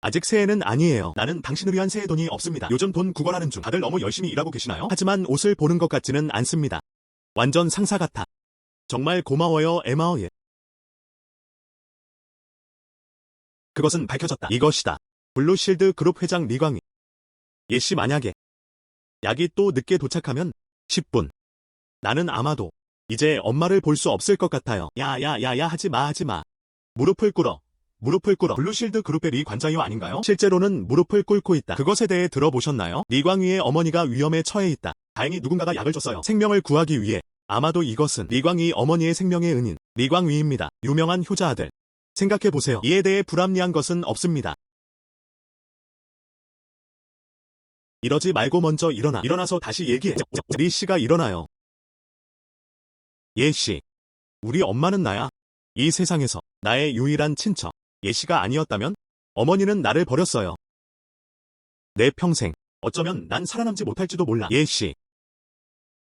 아직 새해는 아니에요. 나는 당신을 위한 새해 돈이 없습니다. 요즘 돈 구걸하는 중. 다들 너무 열심히 일하고 계시나요? 하지만 옷을 보는 것 같지는 않습니다. 완전 상사 같아. 정말 고마워요, 에마어예. 그것은 밝혀졌다. 이것이다. 블루실드 그룹 회장 리광희. 예씨 만약에 약이 또 늦게 도착하면 10분. 나는 아마도 이제 엄마를 볼 수 없을 것 같아요. 야야야야 하지마 하지마. 무릎을 꿇어. 무릎을 꿇어. 블루실드 그룹의 리 관장이요 아닌가요? 실제로는 무릎을 꿇고 있다. 그것에 대해 들어보셨나요? 리광희의 어머니가 위험에 처해 있다. 다행히 누군가가 약을 줬어요. 생명을 구하기 위해. 아마도 이것은 리광희 어머니의 생명의 은인 리광휘입니다. 유명한 효자 아들. 생각해보세요. 이에 대해 불합리한 것은 없습니다. 이러지 말고 먼저 일어나. 일어나서 다시 얘기해. 리씨가 일어나요. 예씨. 우리 엄마는 나야. 이 세상에서 나의 유일한 친척. 예씨가 아니었다면 어머니는 나를 버렸어요. 내 평생 어쩌면 난 살아남지 못할지도 몰라. 예씨.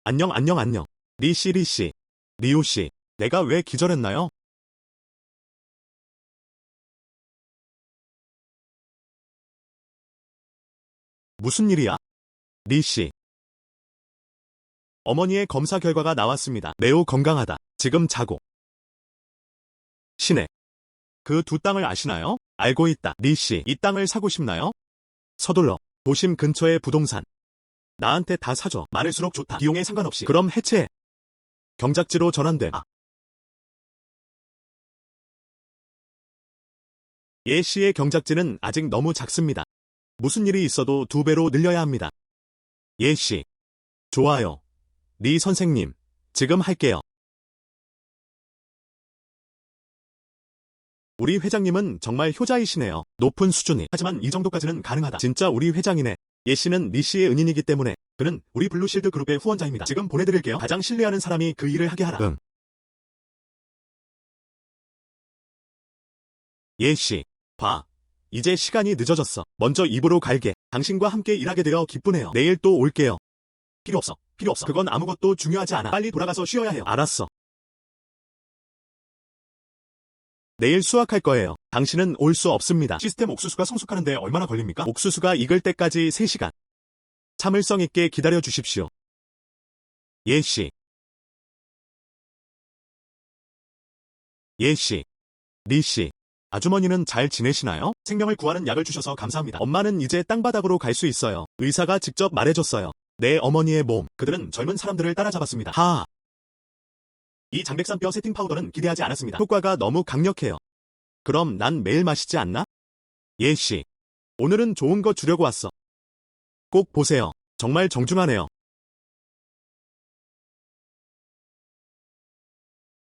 안녕 안녕 안녕. 리씨 리씨. 리오씨. 내가 왜 기절했나요? 무슨 일이야? 리씨. 어머니의 검사 결과가 나왔습니다. 매우 건강하다. 지금 자고. 시내. 그 두 땅을 아시나요? 알고 있다. 리씨. 이 땅을 사고 싶나요? 서둘러. 도심 근처의 부동산. 나한테 다 사줘. 많을수록 좋다. 비용에 상관없이. 그럼 해체해. 경작지로 전환돼. 예씨의 경작지는 아직 너무 작습니다. 무슨 일이 있어도 2배로 늘려야 합니다. 예씨. 좋아요. 리 선생님. 지금 할게요. 우리 회장님은 정말 효자이시네요. 높은 수준이. 하지만 이 정도까지는 가능하다. 진짜 우리 회장이네. 예씨는 리씨의 은인이기 때문에 그는 우리 블루실드 그룹의 후원자입니다. 지금 보내드릴게요. 가장 신뢰하는 사람이 그 일을 하게 하라. 응. 예씨. 봐. 이제 시간이 늦어졌어. 먼저 입으로 갈게. 당신과 함께 일하게 되어 기쁘네요. 내일 또 올게요. 필요 없어. 필요 없어. 그건 아무것도 중요하지 않아. 빨리 돌아가서 쉬어야 해요. 알았어. 내일 수확할 거예요. 당신은 올 수 없습니다. 시스템 옥수수가 성숙하는데 얼마나 걸립니까? 옥수수가 익을 때까지 3시간. 참을성 있게 기다려 주십시오. 예씨. 예씨. 리씨. 아주머니는 잘 지내시나요? 생명을 구하는 약을 주셔서 감사합니다. 엄마는 이제 땅바닥으로 갈 수 있어요. 의사가 직접 말해줬어요. 내 어머니의 몸. 그들은 젊은 사람들을 따라잡았습니다. 하하. 이 장백산뼈 세팅 파우더는 기대하지 않았습니다. 효과가 너무 강력해요. 그럼 난 매일 마시지 않나? 예씨. 오늘은 좋은 거 주려고 왔어. 꼭 보세요. 정말 정중하네요.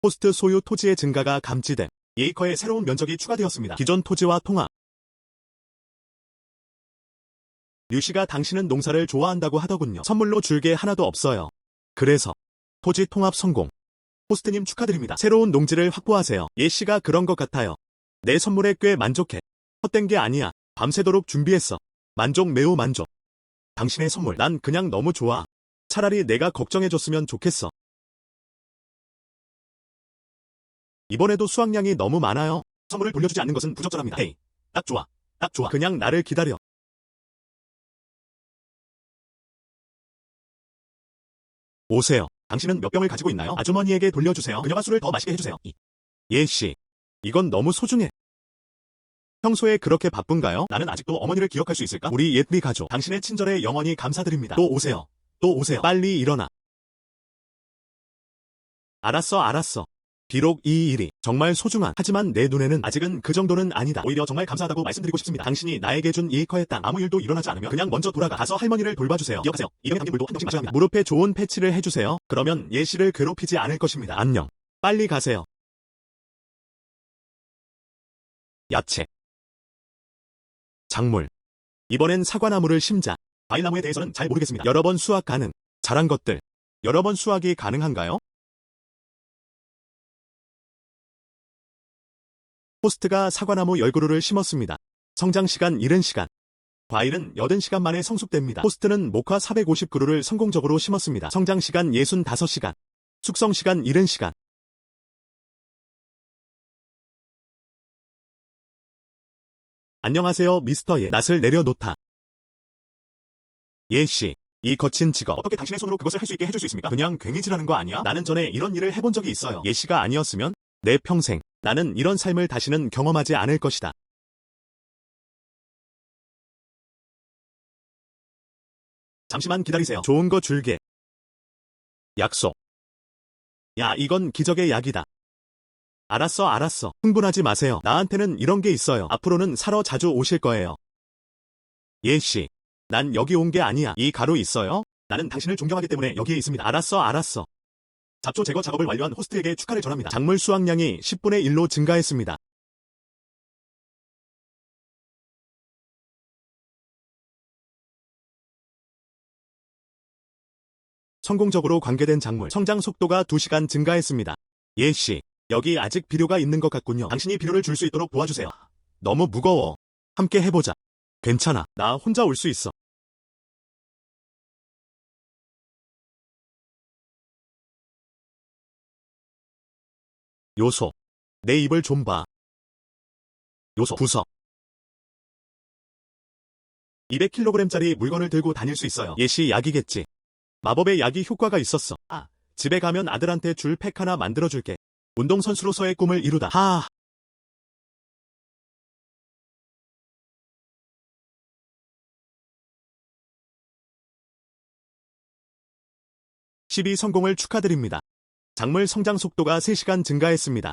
호스트 소유 토지의 증가가 감지됨. 예이커에 새로운 면적이 추가되었습니다. 기존 토지와 통합. 류씨가 당신은 농사를 좋아한다고 하더군요. 선물로 줄 게 하나도 없어요. 그래서 토지 통합 성공. 호스트님 축하드립니다. 새로운 농지를 확보하세요. 예씨가 그런 것 같아요. 내 선물에 꽤 만족해. 헛된 게 아니야. 밤새도록 준비했어. 만족, 매우 만족. 당신의 선물 난 그냥 너무 좋아. 차라리 내가 걱정해줬으면 좋겠어. 이번에도 수확량이 너무 많아요. 선물을 돌려주지 않는 것은 부적절합니다. 헤이, 딱 좋아. 딱 좋아. 그냥 나를 기다려. 오세요. 당신은 몇 병을 가지고 있나요? 아주머니에게 돌려주세요. 그녀가 술을 더 맛있게 해주세요. 예씨, 이건 너무 소중해. 평소에 그렇게 바쁜가요? 나는 아직도 어머니를 기억할 수 있을까? 우리 옛비 가족, 당신의 친절에 영원히 감사드립니다. 또 오세요. 또 오세요. 빨리 일어나. 알았어. 비록 이 일이 정말 소중한, 하지만 내 눈에는 아직은 그 정도는 아니다. 오히려 정말 감사하다고 말씀드리고 싶습니다. 당신이 나에게 준 예이커의 땅, 아무 일도 일어나지 않으면 그냥 먼저 가서 할머니를 돌봐주세요. 기억하세요. 이 병에 담긴 물도 한 병씩 마셔야 합니다. 무릎에 좋은 패치를 해주세요. 그러면 예씨를 괴롭히지 않을 것입니다. 안녕. 빨리 가세요. 야채. 작물. 이번엔 사과나무를 심자. 과일나무에 대해서는 잘 모르겠습니다. 여러 번 수확 가능. 자란 것들. 여러 번 수확이 가능한가요? 호스트가 사과나무 10그루를 심었습니다. 성장시간 70시간. 과일은 80시간 만에 성숙됩니다. 호스트는 목화 450그루를 성공적으로 심었습니다. 성장시간 65시간. 숙성시간 70시간. 안녕하세요, 미스터 예. 낫을 내려놓다. 예씨, 이 거친 직업 어떻게 당신의 손으로 그것을 할 수 있게 해줄 수 있습니까? 그냥 괭이질하는 거 아니야? 나는 전에 이런 일을 해본 적이 있어요. 예씨가 아니었으면 내 평생 나는 이런 삶을 다시는 경험하지 않을 것이다. 잠시만 기다리세요. 좋은 거 줄게. 약속. 야, 이건 기적의 약이다. 알았어. 흥분하지 마세요. 나한테는 이런 게 있어요. 앞으로는 사러 자주 오실 거예요. 예씨, 난 여기 온 게 아니야. 이 가루 있어요? 나는 당신을 존경하기 때문에 여기에 있습니다. 알았어. 잡초 제거 작업을 완료한 호스트에게 축하를 전합니다. 작물 수확량이 10분의 1로 증가했습니다. 성공적으로 관계된 작물 성장 속도가 2시간 증가했습니다. 예씨, 여기 아직 비료가 있는 것 같군요. 당신이 비료를 줄 수 있도록 도와주세요. 너무 무거워. 함께 해보자. 괜찮아. 나 혼자 올 수 있어. 요소. 내 입을 좀 봐. 요소 부서. 200kg짜리 물건을 들고 다닐 수 있어요. 예시 약이겠지. 마법의 약이 효과가 있었어. 집에 가면 아들한테 줄 팩 하나 만들어줄게. 운동선수로서의 꿈을 이루다. 하. (12) 성공을 축하드립니다. 작물 성장 속도가 3시간 증가했습니다.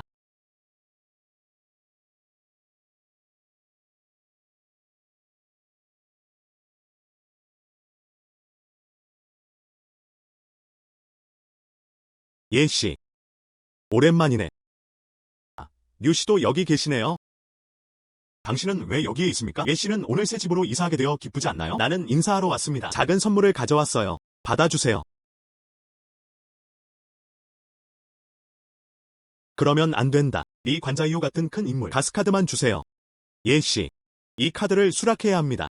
예씨. 오랜만이네. 류씨도 여기 계시네요. 당신은 왜 여기에 있습니까? 예씨는 오늘 새 집으로 이사하게 되어 기쁘지 않나요? 나는 인사하러 왔습니다. 작은 선물을 가져왔어요. 받아주세요. 그러면 안 된다. 리 관자이오 같은 큰 인물. 가스카드만 주세요. 예씨. 이 카드를 수락해야 합니다.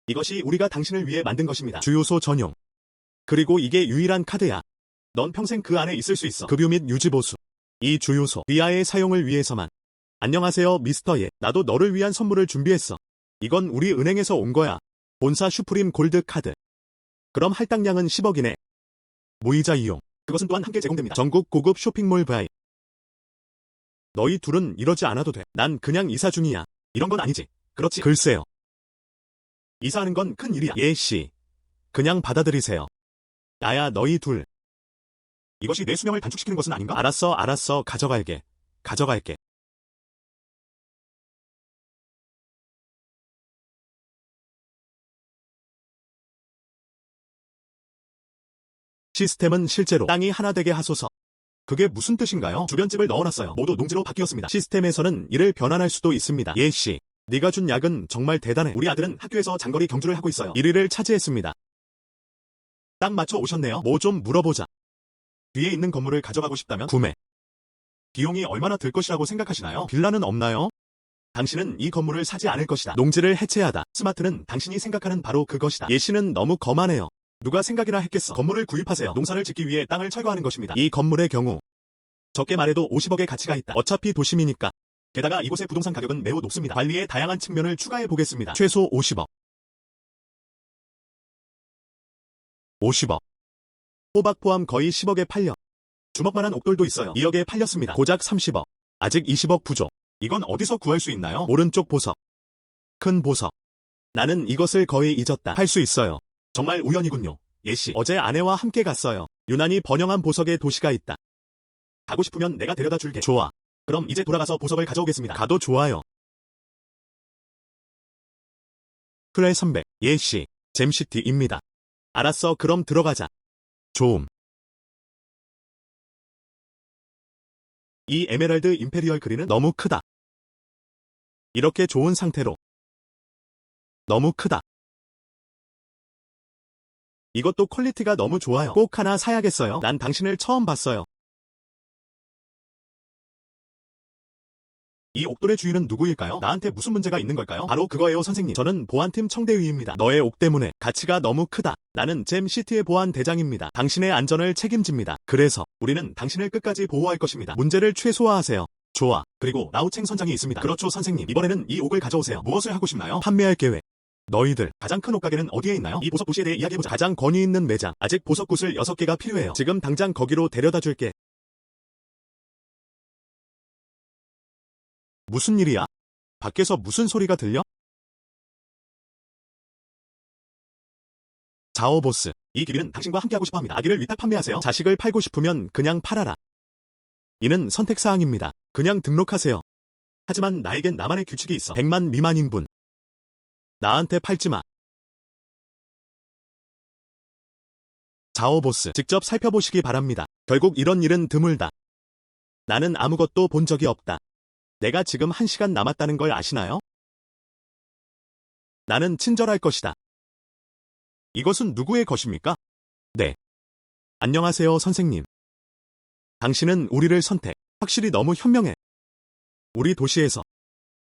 이것이 우리가 당신을 위해 만든 것입니다. 주유소 전용. 그리고 이게 유일한 카드야. 넌 평생 그 안에 있을 수 있어. 급유 및 유지보수. 이 주유소 리아의 사용을 위해서만. 안녕하세요, 미스터 예. 나도 너를 위한 선물을 준비했어. 이건 우리 은행에서 온 거야. 본사 슈프림 골드 카드. 그럼 할당량은 10억이네. 무이자 이용. 그것은 또한 함께 제공됩니다. 전국 고급 쇼핑몰 브라이. 너희 둘은 이러지 않아도 돼. 난 그냥 이사 중이야. 이런 건 아니지. 그렇지. 글쎄요. 이사하는 건 큰 일이야. 예씨. 그냥 받아들이세요. 나야 너희 둘. 이것이 내 수명을 단축시키는 것은 아닌가? 알았어. 가져갈게. 시스템은 실제로 땅이 하나 되게 하소서. 그게 무슨 뜻인가요? 주변집을 넣어놨어요. 모두 농지로 바뀌었습니다. 시스템에서는 이를 변환할 수도 있습니다. 예씨, 네가 준 약은 정말 대단해. 우리 아들은 학교에서 장거리 경주를 하고 있어요. 1위를 차지했습니다. 딱 맞춰 오셨네요. 뭐 좀 물어보자. 뒤에 있는 건물을 가져가고 싶다면 구매. 비용이 얼마나 들 것이라고 생각하시나요? 빌라는 없나요? 당신은 이 건물을 사지 않을 것이다. 농지를 해체하다. 스마트는 당신이 생각하는 바로 그것이다. 예시는 너무 거만해요. 누가 생각이나 했겠어. 건물을 구입하세요. 농사를 짓기 위해 땅을 철거하는 것입니다. 이 건물의 경우 적게 말해도 50억의 가치가 있다. 어차피 도심이니까. 게다가 이곳의 부동산 가격은 매우 높습니다. 관리의 다양한 측면을 추가해 보겠습니다. 최소 50억. 50억. 호박 포함 거의 10억에 팔려. 주먹만한 옥돌도 있어요. 2억에 팔렸습니다. 고작 30억. 아직 20억 부족. 이건 어디서 구할 수 있나요? 오른쪽 보석. 큰 보석. 나는 이것을 거의 잊었다. 할 수 있어요. 정말 우연이군요. 예씨, 어제 아내와 함께 갔어요. 유난히 번영한 보석의 도시가 있다. 가고 싶으면 내가 데려다 줄게. 좋아. 그럼 이제 돌아가서 보석을 가져오겠습니다. 가도 좋아요. 그래 선배. 예씨, 잼시티입니다. 알았어, 그럼 들어가자. 좋음. 이 에메랄드 임페리얼 그린은 너무 크다. 이렇게 좋은 상태로. 너무 크다. 이것도 퀄리티가 너무 좋아요. 꼭 하나 사야겠어요. 난 당신을 처음 봤어요. 이 옥돌의 주인은 누구일까요? 나한테 무슨 문제가 있는 걸까요? 바로 그거예요, 선생님. 저는 보안팀 청대위입니다. 너의 옥 때문에 가치가 너무 크다. 나는 잼시티의 보안 대장입니다. 당신의 안전을 책임집니다. 그래서 우리는 당신을 끝까지 보호할 것입니다. 문제를 최소화하세요. 좋아. 그리고 라우챙 선장이 있습니다. 그렇죠, 선생님. 이번에는 이 옥을 가져오세요. 무엇을 하고 싶나요? 판매할 계획. 너희들 가장 큰 옷가게는 어디에 있나요? 이 보석 굿에 대해 이야기해보자. 가장 권위 있는 매장. 아직 보석 굿을 6개가 필요해요. 지금 당장 거기로 데려다 줄게. 무슨 일이야? 밖에서 무슨 소리가 들려? 자오 보스, 이 기계는 당신과 함께하고 싶어합니다. 아기를 위탁 판매하세요. 자식을 팔고 싶으면 그냥 팔아라. 이는 선택사항입니다. 그냥 등록하세요. 하지만 나에겐 나만의 규칙이 있어. 100만 미만 인분. 나한테 팔지마. 자오 보스, 직접 살펴보시기 바랍니다. 결국 이런 일은 드물다. 나는 아무것도 본 적이 없다. 내가 지금 1시간 남았다는 걸 아시나요? 나는 친절할 것이다. 이것은 누구의 것입니까? 네. 안녕하세요, 선생님. 당신은 우리를 선택. 확실히 너무 현명해. 우리 도시에서.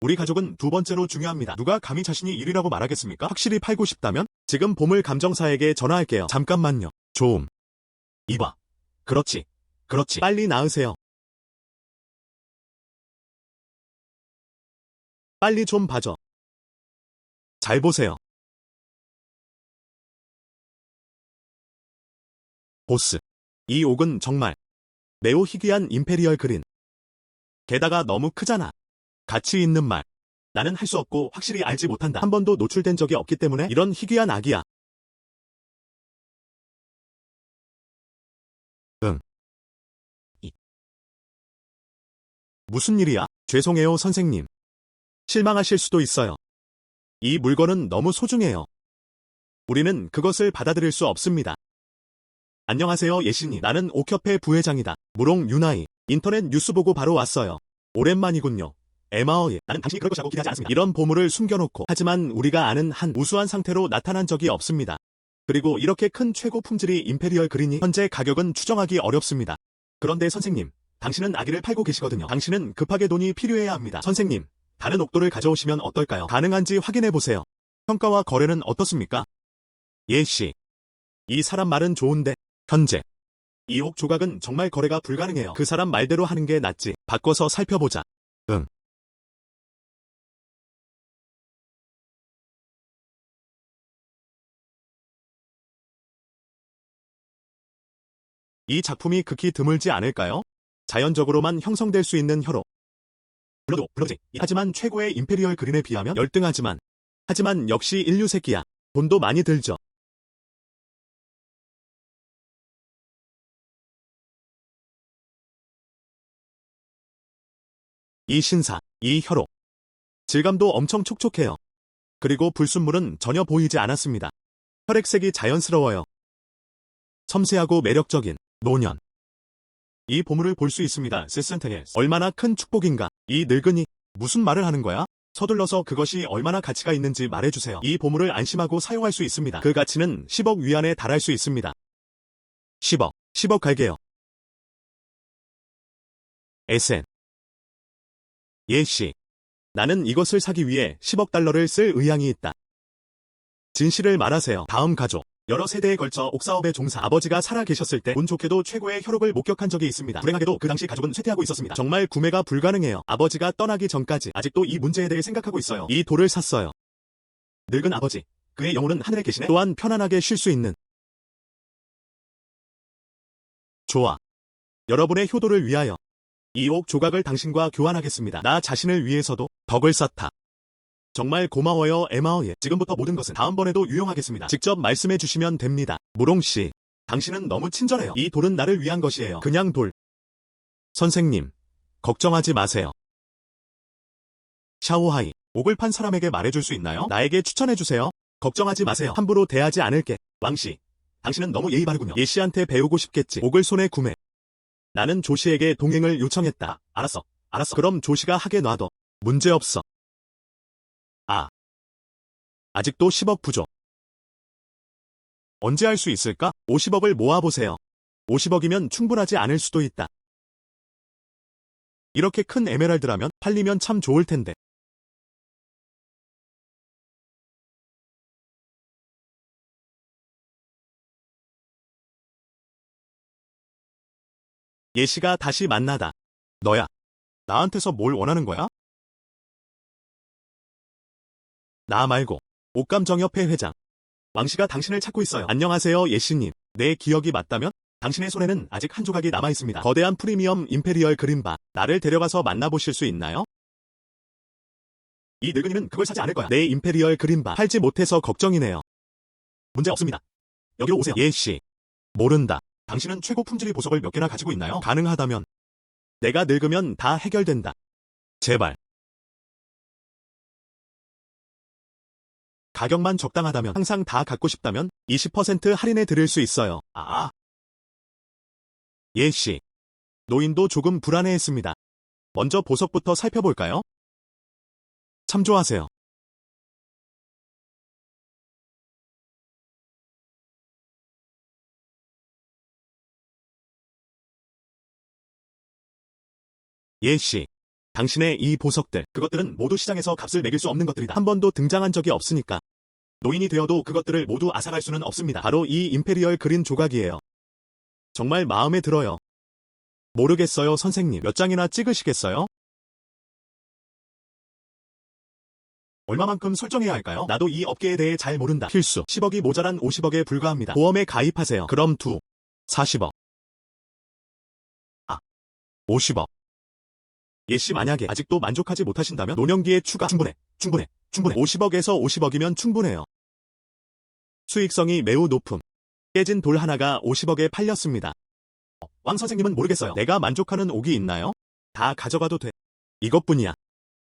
우리 가족은 두 번째로 중요합니다. 누가 감히 자신이 1위라고 말하겠습니까? 확실히 팔고 싶다면 지금 보물 감정사에게 전화할게요. 잠깐만요. 좋음. 이봐. 그렇지. 그렇지. 빨리 나으세요. 빨리 좀 봐줘. 잘 보세요. 보스. 이 옥은 정말 매우 희귀한 임페리얼 그린. 게다가 너무 크잖아. 가치 있는 말. 나는 할 수 없고 확실히 알지 못한다. 한 번도 노출된 적이 없기 때문에 이런 희귀한 악이야. 응. 무슨 일이야? 죄송해요, 선생님. 실망하실 수도 있어요. 이 물건은 너무 소중해요. 우리는 그것을 받아들일 수 없습니다. 안녕하세요, 예신이. 나는 옥협회 부회장이다. 무롱 유나이. 인터넷 뉴스 보고 바로 왔어요. 오랜만이군요. 에마어예. 나는 당신이 그럴 것이라고 기대하지 않습니다. 이런 보물을 숨겨놓고 하지만 우리가 아는 한 우수한 상태로 나타난 적이 없습니다. 그리고 이렇게 큰 최고 품질이 임페리얼 그린이 현재 가격은 추정하기 어렵습니다. 그런데 선생님, 당신은 아기를 팔고 계시거든요. 당신은 급하게 돈이 필요해야 합니다. 선생님, 다른 옥돌을 가져오시면 어떨까요? 가능한지 확인해보세요. 평가와 거래는 어떻습니까? 예씨. 이 사람 말은 좋은데 현재 이 옥 조각은 정말 거래가 불가능해요. 그 사람 말대로 하는 게 낫지. 바꿔서 살펴보자. 응. 이 작품이 극히 드물지 않을까요? 자연적으로만 형성될 수 있는 혀로. 불러지. 하지만 최고의 임페리얼 그린에 비하면 열등하지만. 하지만 역시 인류 새끼야. 돈도 많이 들죠. 이 신사, 이 혀로. 질감도 엄청 촉촉해요. 그리고 불순물은 전혀 보이지 않았습니다. 혈액색이 자연스러워요. 섬세하고 매력적인 노년. 이 보물을 볼 수 있습니다. 세센테니스. 얼마나 큰 축복인가. 이 늙은이 무슨 말을 하는 거야? 서둘러서 그것이 얼마나 가치가 있는지 말해주세요. 이 보물을 안심하고 사용할 수 있습니다. 그 가치는 10억 위안에 달할 수 있습니다. 10억 갈게요. SN. 예씨. 나는 이것을 사기 위해 10억 달러를 쓸 의향이 있다. 진실을 말하세요. 다음 가족. 여러 세대에 걸쳐 옥사업에 종사. 아버지가 살아 계셨을 때 운 좋게도 최고의 혈육을 목격한 적이 있습니다. 불행하게도 그 당시 가족은 쇠퇴하고 있었습니다. 정말 구매가 불가능해요. 아버지가 떠나기 전까지 아직도 이 문제에 대해 생각하고 있어요. 이 돌을 샀어요. 늙은 아버지. 그의 영혼은 하늘에 계시네. 또한 편안하게 쉴 수 있는. 좋아. 여러분의 효도를 위하여 이 옥 조각을 당신과 교환하겠습니다. 나 자신을 위해서도 덕을 쌓다. 정말 고마워요, 에마어예. 지금부터 모든 것은 다음번에도 유용하겠습니다. 직접 말씀해 주시면 됩니다. 무롱씨, 당신은 너무 친절해요. 이 돌은 나를 위한 것이에요. 그냥 돌. 선생님, 걱정하지 마세요. 샤오하이, 옥을 판 사람에게 말해줄 수 있나요? 나에게 추천해주세요. 걱정하지 마세요. 함부로 대하지 않을게. 왕씨, 당신은 너무 예의 바르군요. 예씨한테 배우고 싶겠지. 옥을 손에 구매. 나는 조씨에게 동행을 요청했다. 알았어. 그럼 조씨가 하게 놔둬. 문제없어. 아직도 10억 부족. 언제 할 수 있을까? 50억을 모아보세요. 50억이면 충분하지 않을 수도 있다. 이렇게 큰 에메랄드라면 팔리면 참 좋을 텐데. 예시가 다시 만나다. 너야. 나한테서 뭘 원하는 거야? 나 말고. 옥감정협회 회장. 왕씨가 당신을 찾고 있어요. 안녕하세요, 예씨님. 내 기억이 맞다면? 당신의 손에는 아직 한 조각이 남아있습니다. 거대한 프리미엄 임페리얼 그림바. 나를 데려가서 만나보실 수 있나요? 이 늙은이는 그걸 사지 않을 거야. 내 임페리얼 그림바. 팔지 못해서 걱정이네요. 문제 없습니다. 여기로 오세요. 예씨. 모른다. 당신은 최고 품질의 보석을 몇 개나 가지고 있나요? 가능하다면. 내가 늙으면 다 해결된다. 제발. 가격만 적당하다면, 항상 다 갖고 싶다면 20% 할인해 드릴 수 있어요. 예씨. 노인도 조금 불안해했습니다. 먼저 보석부터 살펴볼까요? 참조하세요. 예씨. 당신의 이 보석들, 그것들은 모두 시장에서 값을 매길 수 없는 것들이다. 한 번도 등장한 적이 없으니까. 노인이 되어도 그것들을 모두 앗아갈 수는 없습니다. 바로 이 임페리얼 그린 조각이에요. 정말 마음에 들어요. 모르겠어요, 선생님. 몇 장이나 찍으시겠어요? 얼마만큼 설정해야 할까요? 나도 이 업계에 대해 잘 모른다. 필수. 10억이 모자란 50억에 불과합니다. 보험에 가입하세요. 그럼 40억. 50억. 예씨 만약에 아직도 만족하지 못하신다면 노년기에 추가. 충분해. 50억에서 50억이면 충분해요. 수익성이 매우 높음. 깨진 돌 하나가 50억에 팔렸습니다. 왕 선생님은 모르겠어요. 내가 만족하는 옥이 있나요? 다 가져가도 돼. 이것뿐이야.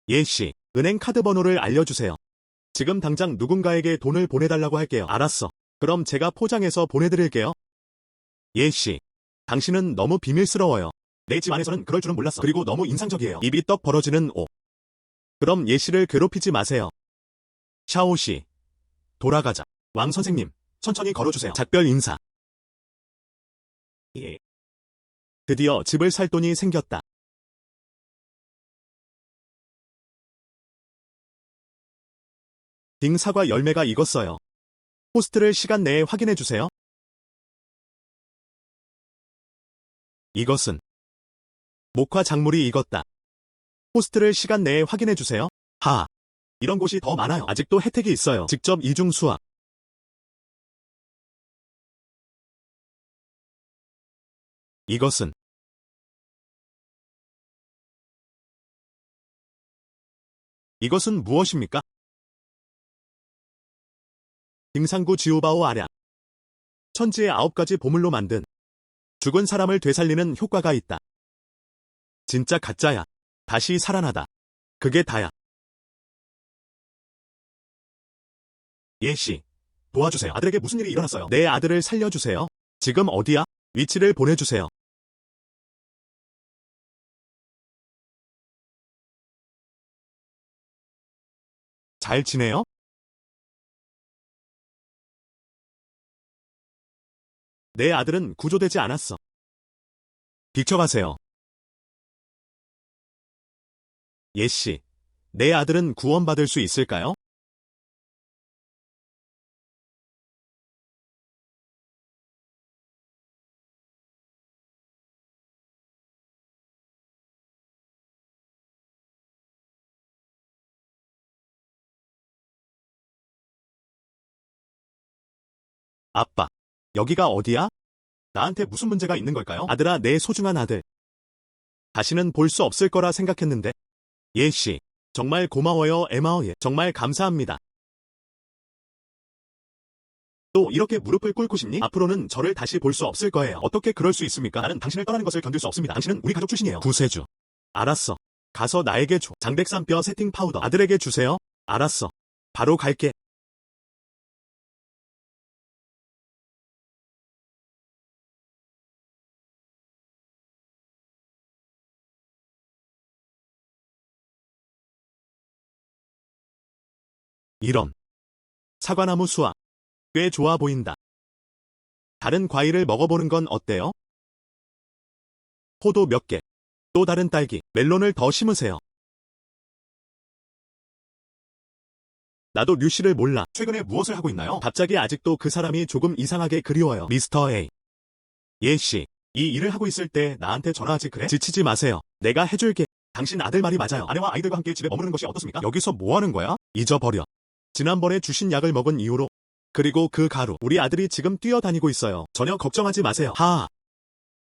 예씨, 은행 카드 번호를 알려주세요. 지금 당장 누군가에게 돈을 보내달라고 할게요. 알았어. 그럼 제가 포장해서 보내드릴게요. 예씨, 당신은 너무 비밀스러워요. 내 집 안에서는 그럴 줄은 몰랐어. 그리고 너무 인상적이에요. 입이 떡 벌어지는 옥. 그럼 예씨를 괴롭히지 마세요. 샤오씨, 돌아가자. 왕 선생님, 천천히 걸어주세요. 작별 인사. 예. 드디어 집을 살 돈이 생겼다. 딩 사과 열매가 익었어요. 포스트를 시간 내에 확인해주세요. 이것은 목화 작물이 익었다. 포스트를 시간 내에 확인해주세요. 이런 곳이 더 많아요. 아직도 혜택이 있어요. 직접 이중 수확. 이것은 무엇입니까? 빙상구 지오바오 아랴. 천지의 9가지 보물로 만든 죽은 사람을 되살리는 효과가 있다. 진짜 가짜야. 다시 살아나다. 그게 다야. 예씨, 도와주세요. 아들에게 무슨 일이 일어났어요? 내 아들을 살려주세요. 지금 어디야? 위치를 보내주세요. 잘 지내요? 내 아들은 구조되지 않았어. 비켜가세요. 예씨, 내 아들은 구원받을 수 있을까요? 아빠, 여기가 어디야? 나한테 무슨 문제가 있는 걸까요? 아들아, 내 소중한 아들. 다시는 볼 수 없을 거라 생각했는데. 예씨, 정말 고마워요, 에마어예. 정말 감사합니다. 또 이렇게 무릎을 꿇고 싶니? 앞으로는 저를 다시 볼 수 없을 거예요. 어떻게 그럴 수 있습니까? 나는 당신을 떠나는 것을 견딜 수 없습니다. 당신은 우리 가족 출신이에요. 구세주. 알았어. 가서 나에게 줘. 장백산뼈 세팅 파우더. 아들에게 주세요. 알았어. 바로 갈게. 이런. 사과나무 수확. 꽤 좋아 보인다. 다른 과일을 먹어보는 건 어때요? 포도 몇 개. 또 다른 딸기, 멜론을 더 심으세요. 나도 류씨를 몰라. 최근에 무엇을 하고 있나요? 갑자기 아직도 그 사람이 조금 이상하게 그리워요. 미스터 A. 예씨, 이 일을 하고 있을 때 나한테 전화하지 그래? 지치지 마세요. 내가 해줄게. 당신 아들 말이 맞아요. 아내와 아이들과 함께 집에 머무르는 것이 어떻습니까? 여기서 뭐 하는 거야? 잊어버려. 지난번에 주신 약을 먹은 이후로. 그리고 그 가루, 우리 아들이 지금 뛰어다니고 있어요. 전혀 걱정하지 마세요. 하하.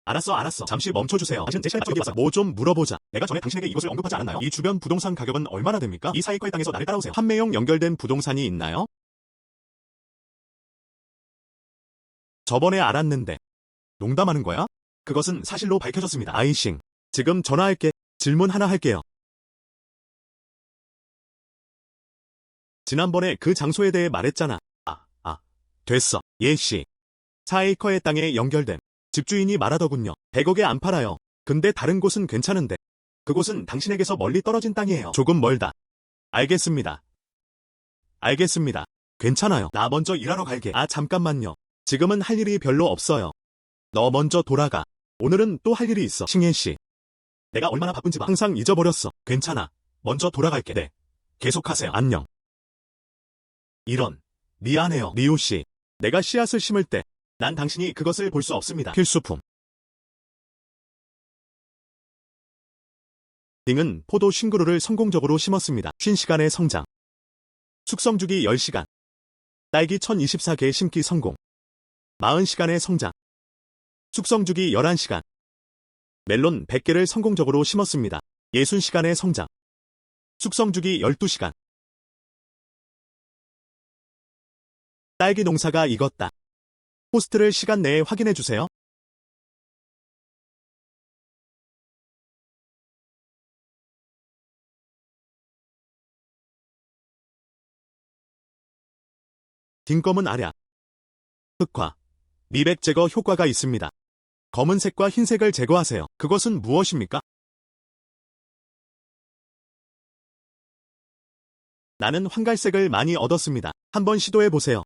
알았어. 잠시 멈춰주세요. 당신 제 시간에 여기 와서 뭐 좀 물어보자. 내가 전에 당신에게 이것을 언급하지 않았나요? 이 주변 부동산 가격은 얼마나 됩니까? 이 사이커의 땅에서 나를 따라오세요. 판매용 연결된 부동산이 있나요? 저번에 알았는데. 농담하는 거야? 그것은 사실로 밝혀졌습니다. 아이싱. 지금 전화할게. 질문 하나 할게요. 지난번에 그 장소에 대해 말했잖아. 됐어. 예씨. 4에이커의 땅에 연결된 집주인이 말하더군요. 100억에 안 팔아요. 근데 다른 곳은 괜찮은데. 그곳은 당신에게서 멀리 떨어진 땅이에요. 조금 멀다. 알겠습니다. 괜찮아요. 나 먼저 일하러 갈게. 잠깐만요. 지금은 할 일이 별로 없어요. 너 먼저 돌아가. 오늘은 또 할 일이 있어. 싱예씨. 내가 얼마나 바쁜지 봐. 항상 잊어버렸어. 괜찮아. 먼저 돌아갈게. 네. 계속하세요. 안녕. 이런. 미안해요. 리우씨. 내가 씨앗을 심을 때 난 당신이 그것을 볼 수 없습니다. 필수품. 딩은 포도 50그루를 성공적으로 심었습니다. 50시간의 성장. 숙성주기 10시간. 딸기 1024개 심기 성공. 40시간의 성장. 숙성주기 11시간. 멜론 100개를 성공적으로 심었습니다. 60시간의 성장. 숙성주기 12시간. 딸기 농사가 익었다. 포스트를 시간 내에 확인해주세요. 딩검은 알약, 흑화, 미백 제거 효과가 있습니다. 검은색과 흰색을 제거하세요. 그것은 무엇입니까? 나는 황갈색을 많이 얻었습니다. 한번 시도해보세요.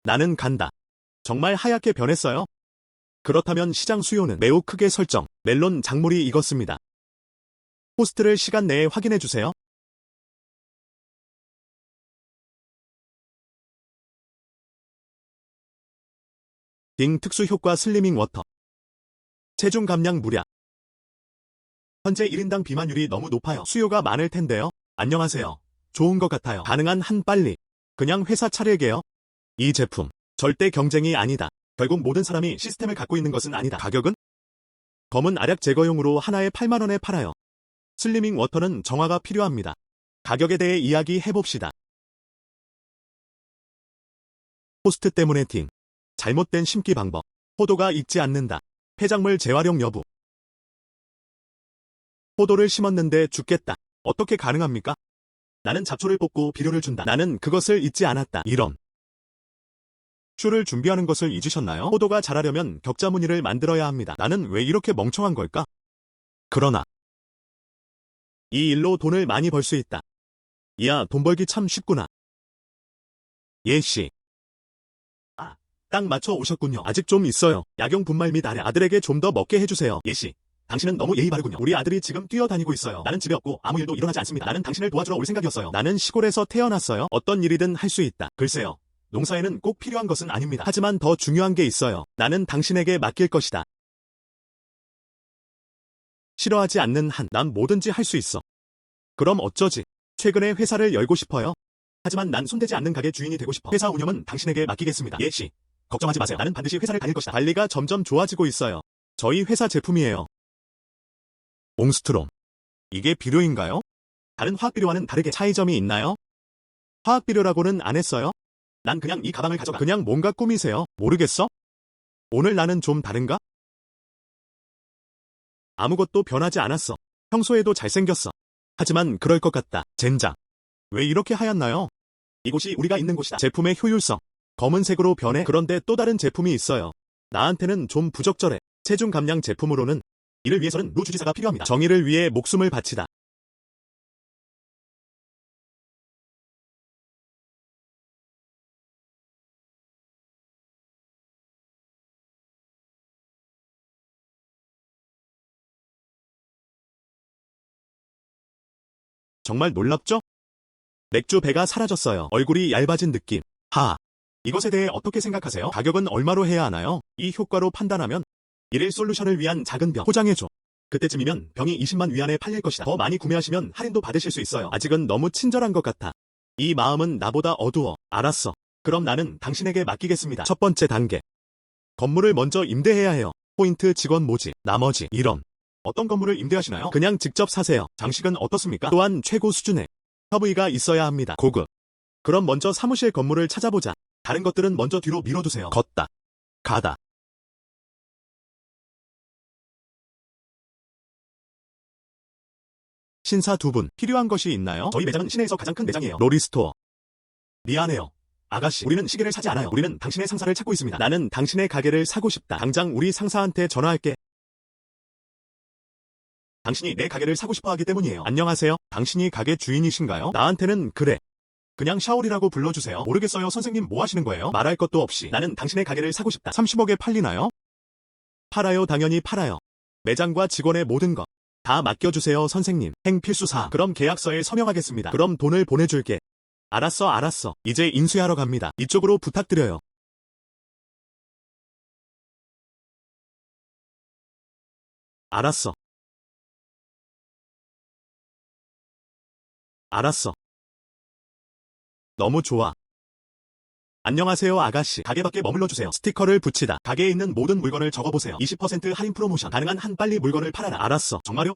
나는 간다. 정말 하얗게 변했어요? 그렇다면 시장 수요는 매우 크게 설정. 멜론 작물이 익었습니다. 포스트를 시간 내에 확인해주세요. 딩 특수 효과 슬리밍 워터. 체중 감량 무략. 현재 1인당 비만율이 너무 높아요. 수요가 많을 텐데요. 안녕하세요. 좋은 것 같아요. 가능한 한 빨리. 그냥 회사 차릴게요. 이 제품. 절대 경쟁이 아니다. 결국 모든 사람이 시스템을 갖고 있는 것은 아니다. 가격은? 검은 알약 제거용으로 하나에 8만원에 팔아요. 슬리밍 워터는 정화가 필요합니다. 가격에 대해 이야기해봅시다. 포스트 때문에 딩. 잘못된 심기 방법. 포도가 익지 않는다. 폐작물 재활용 여부. 포도를 심었는데 죽겠다. 어떻게 가능합니까? 나는 잡초를 뽑고 비료를 준다. 나는 그것을 잊지 않았다. 이런. 쇼를 준비하는 것을 잊으셨나요? 포도가 자라려면 격자 무늬를 만들어야 합니다. 나는 왜 이렇게 멍청한 걸까? 그러나 이 일로 돈을 많이 벌 수 있다. 이야, 돈 벌기 참 쉽구나. 예씨. 딱 맞춰 오셨군요. 아직 좀 있어요. 약용 분말 및 아래 아들에게 좀 더 먹게 해주세요. 예씨. 당신은 너무 예의 바르군요. 우리 아들이 지금 뛰어다니고 있어요. 나는 집에 없고 아무 일도 일어나지 않습니다. 나는 당신을 도와주러 올 생각이었어요. 나는 시골에서 태어났어요. 어떤 일이든 할 수 있다. 글쎄요. 농사에는 꼭 필요한 것은 아닙니다. 하지만 더 중요한 게 있어요. 나는 당신에게 맡길 것이다. 싫어하지 않는 한 난 뭐든지 할 수 있어. 그럼 어쩌지? 최근에 회사를 열고 싶어요. 하지만 난 손대지 않는 가게 주인이 되고 싶어. 회사 운영은 당신에게 맡기겠습니다. 예씨. 걱정하지 마세요. 나는 반드시 회사를 다닐 것이다. 관리가 점점 좋아지고 있어요. 저희 회사 제품이에요. 옹스트롬. 이게 비료인가요? 다른 화학비료와는 다르게 차이점이 있나요? 화학비료라고는 안 했어요? 난 그냥 이 가방을 가져가. 그냥 뭔가 꾸미세요. 모르겠어? 오늘 나는 좀 다른가? 아무것도 변하지 않았어. 평소에도 잘생겼어. 하지만 그럴 것 같다. 젠장. 왜 이렇게 하얗나요? 이곳이 우리가 있는 곳이다. 제품의 효율성. 검은색으로 변해. 그런데 또 다른 제품이 있어요. 나한테는 좀 부적절해. 체중 감량 제품으로는 이를 위해서는 루 주지사가 필요합니다. 정의를 위해 목숨을 바치다. 정말 놀랍죠? 맥주 배가 사라졌어요. 얼굴이 얇아진 느낌. 이것에 대해 어떻게 생각하세요? 가격은 얼마로 해야 하나요? 이 효과로 판단하면 일일 솔루션을 위한 작은 병 포장해줘. 그때쯤이면 병이 20만 위안에 팔릴 것이다. 더 많이 구매하시면 할인도 받으실 수 있어요. 아직은 너무 친절한 것 같아. 이 마음은 나보다 어두워. 알았어. 그럼 나는 당신에게 맡기겠습니다. 첫 번째 단계. 건물을 먼저 임대해야 해요. 포인트 직원 모집. 나머지 이런. 어떤 건물을 임대하시나요? 그냥 직접 사세요. 장식은 어떻습니까? 또한 최고 수준의 허브이가 있어야 합니다. 고급. 그럼 먼저 사무실 건물을 찾아보자. 다른 것들은 먼저 뒤로 밀어두세요. 걷다. 가다. 신사 두 분, 필요한 것이 있나요? 저희 매장은 시내에서 가장 큰 매장이에요. 로리스토어. 미안해요. 아가씨, 우리는 시계를 사지 않아요. 우리는 당신의 상사를 찾고 있습니다. 나는 당신의 가게를 사고 싶다. 당장 우리 상사한테 전화할게. 당신이 내 가게를 사고 싶어 하기 때문이에요. 안녕하세요. 당신이 가게 주인이신가요? 나한테는 그래. 그냥 샤오리라고 불러주세요. 모르겠어요. 선생님 뭐 하시는 거예요? 말할 것도 없이. 나는 당신의 가게를 사고 싶다. 30억에 팔리나요? 팔아요. 당연히 팔아요. 매장과 직원의 모든 것. 다 맡겨주세요, 선생님. 행필수사. 그럼 계약서에 서명하겠습니다. 그럼 돈을 보내줄게. 알았어. 이제 인수하러 갑니다. 이쪽으로 부탁드려요. 알았어. 너무 좋아. 안녕하세요, 아가씨. 가게 밖에 머물러주세요. 스티커를 붙이다. 가게에 있는 모든 물건을 적어보세요. 20% 할인 프로모션. 가능한 한 빨리 물건을 팔아라. 알았어. 정말요?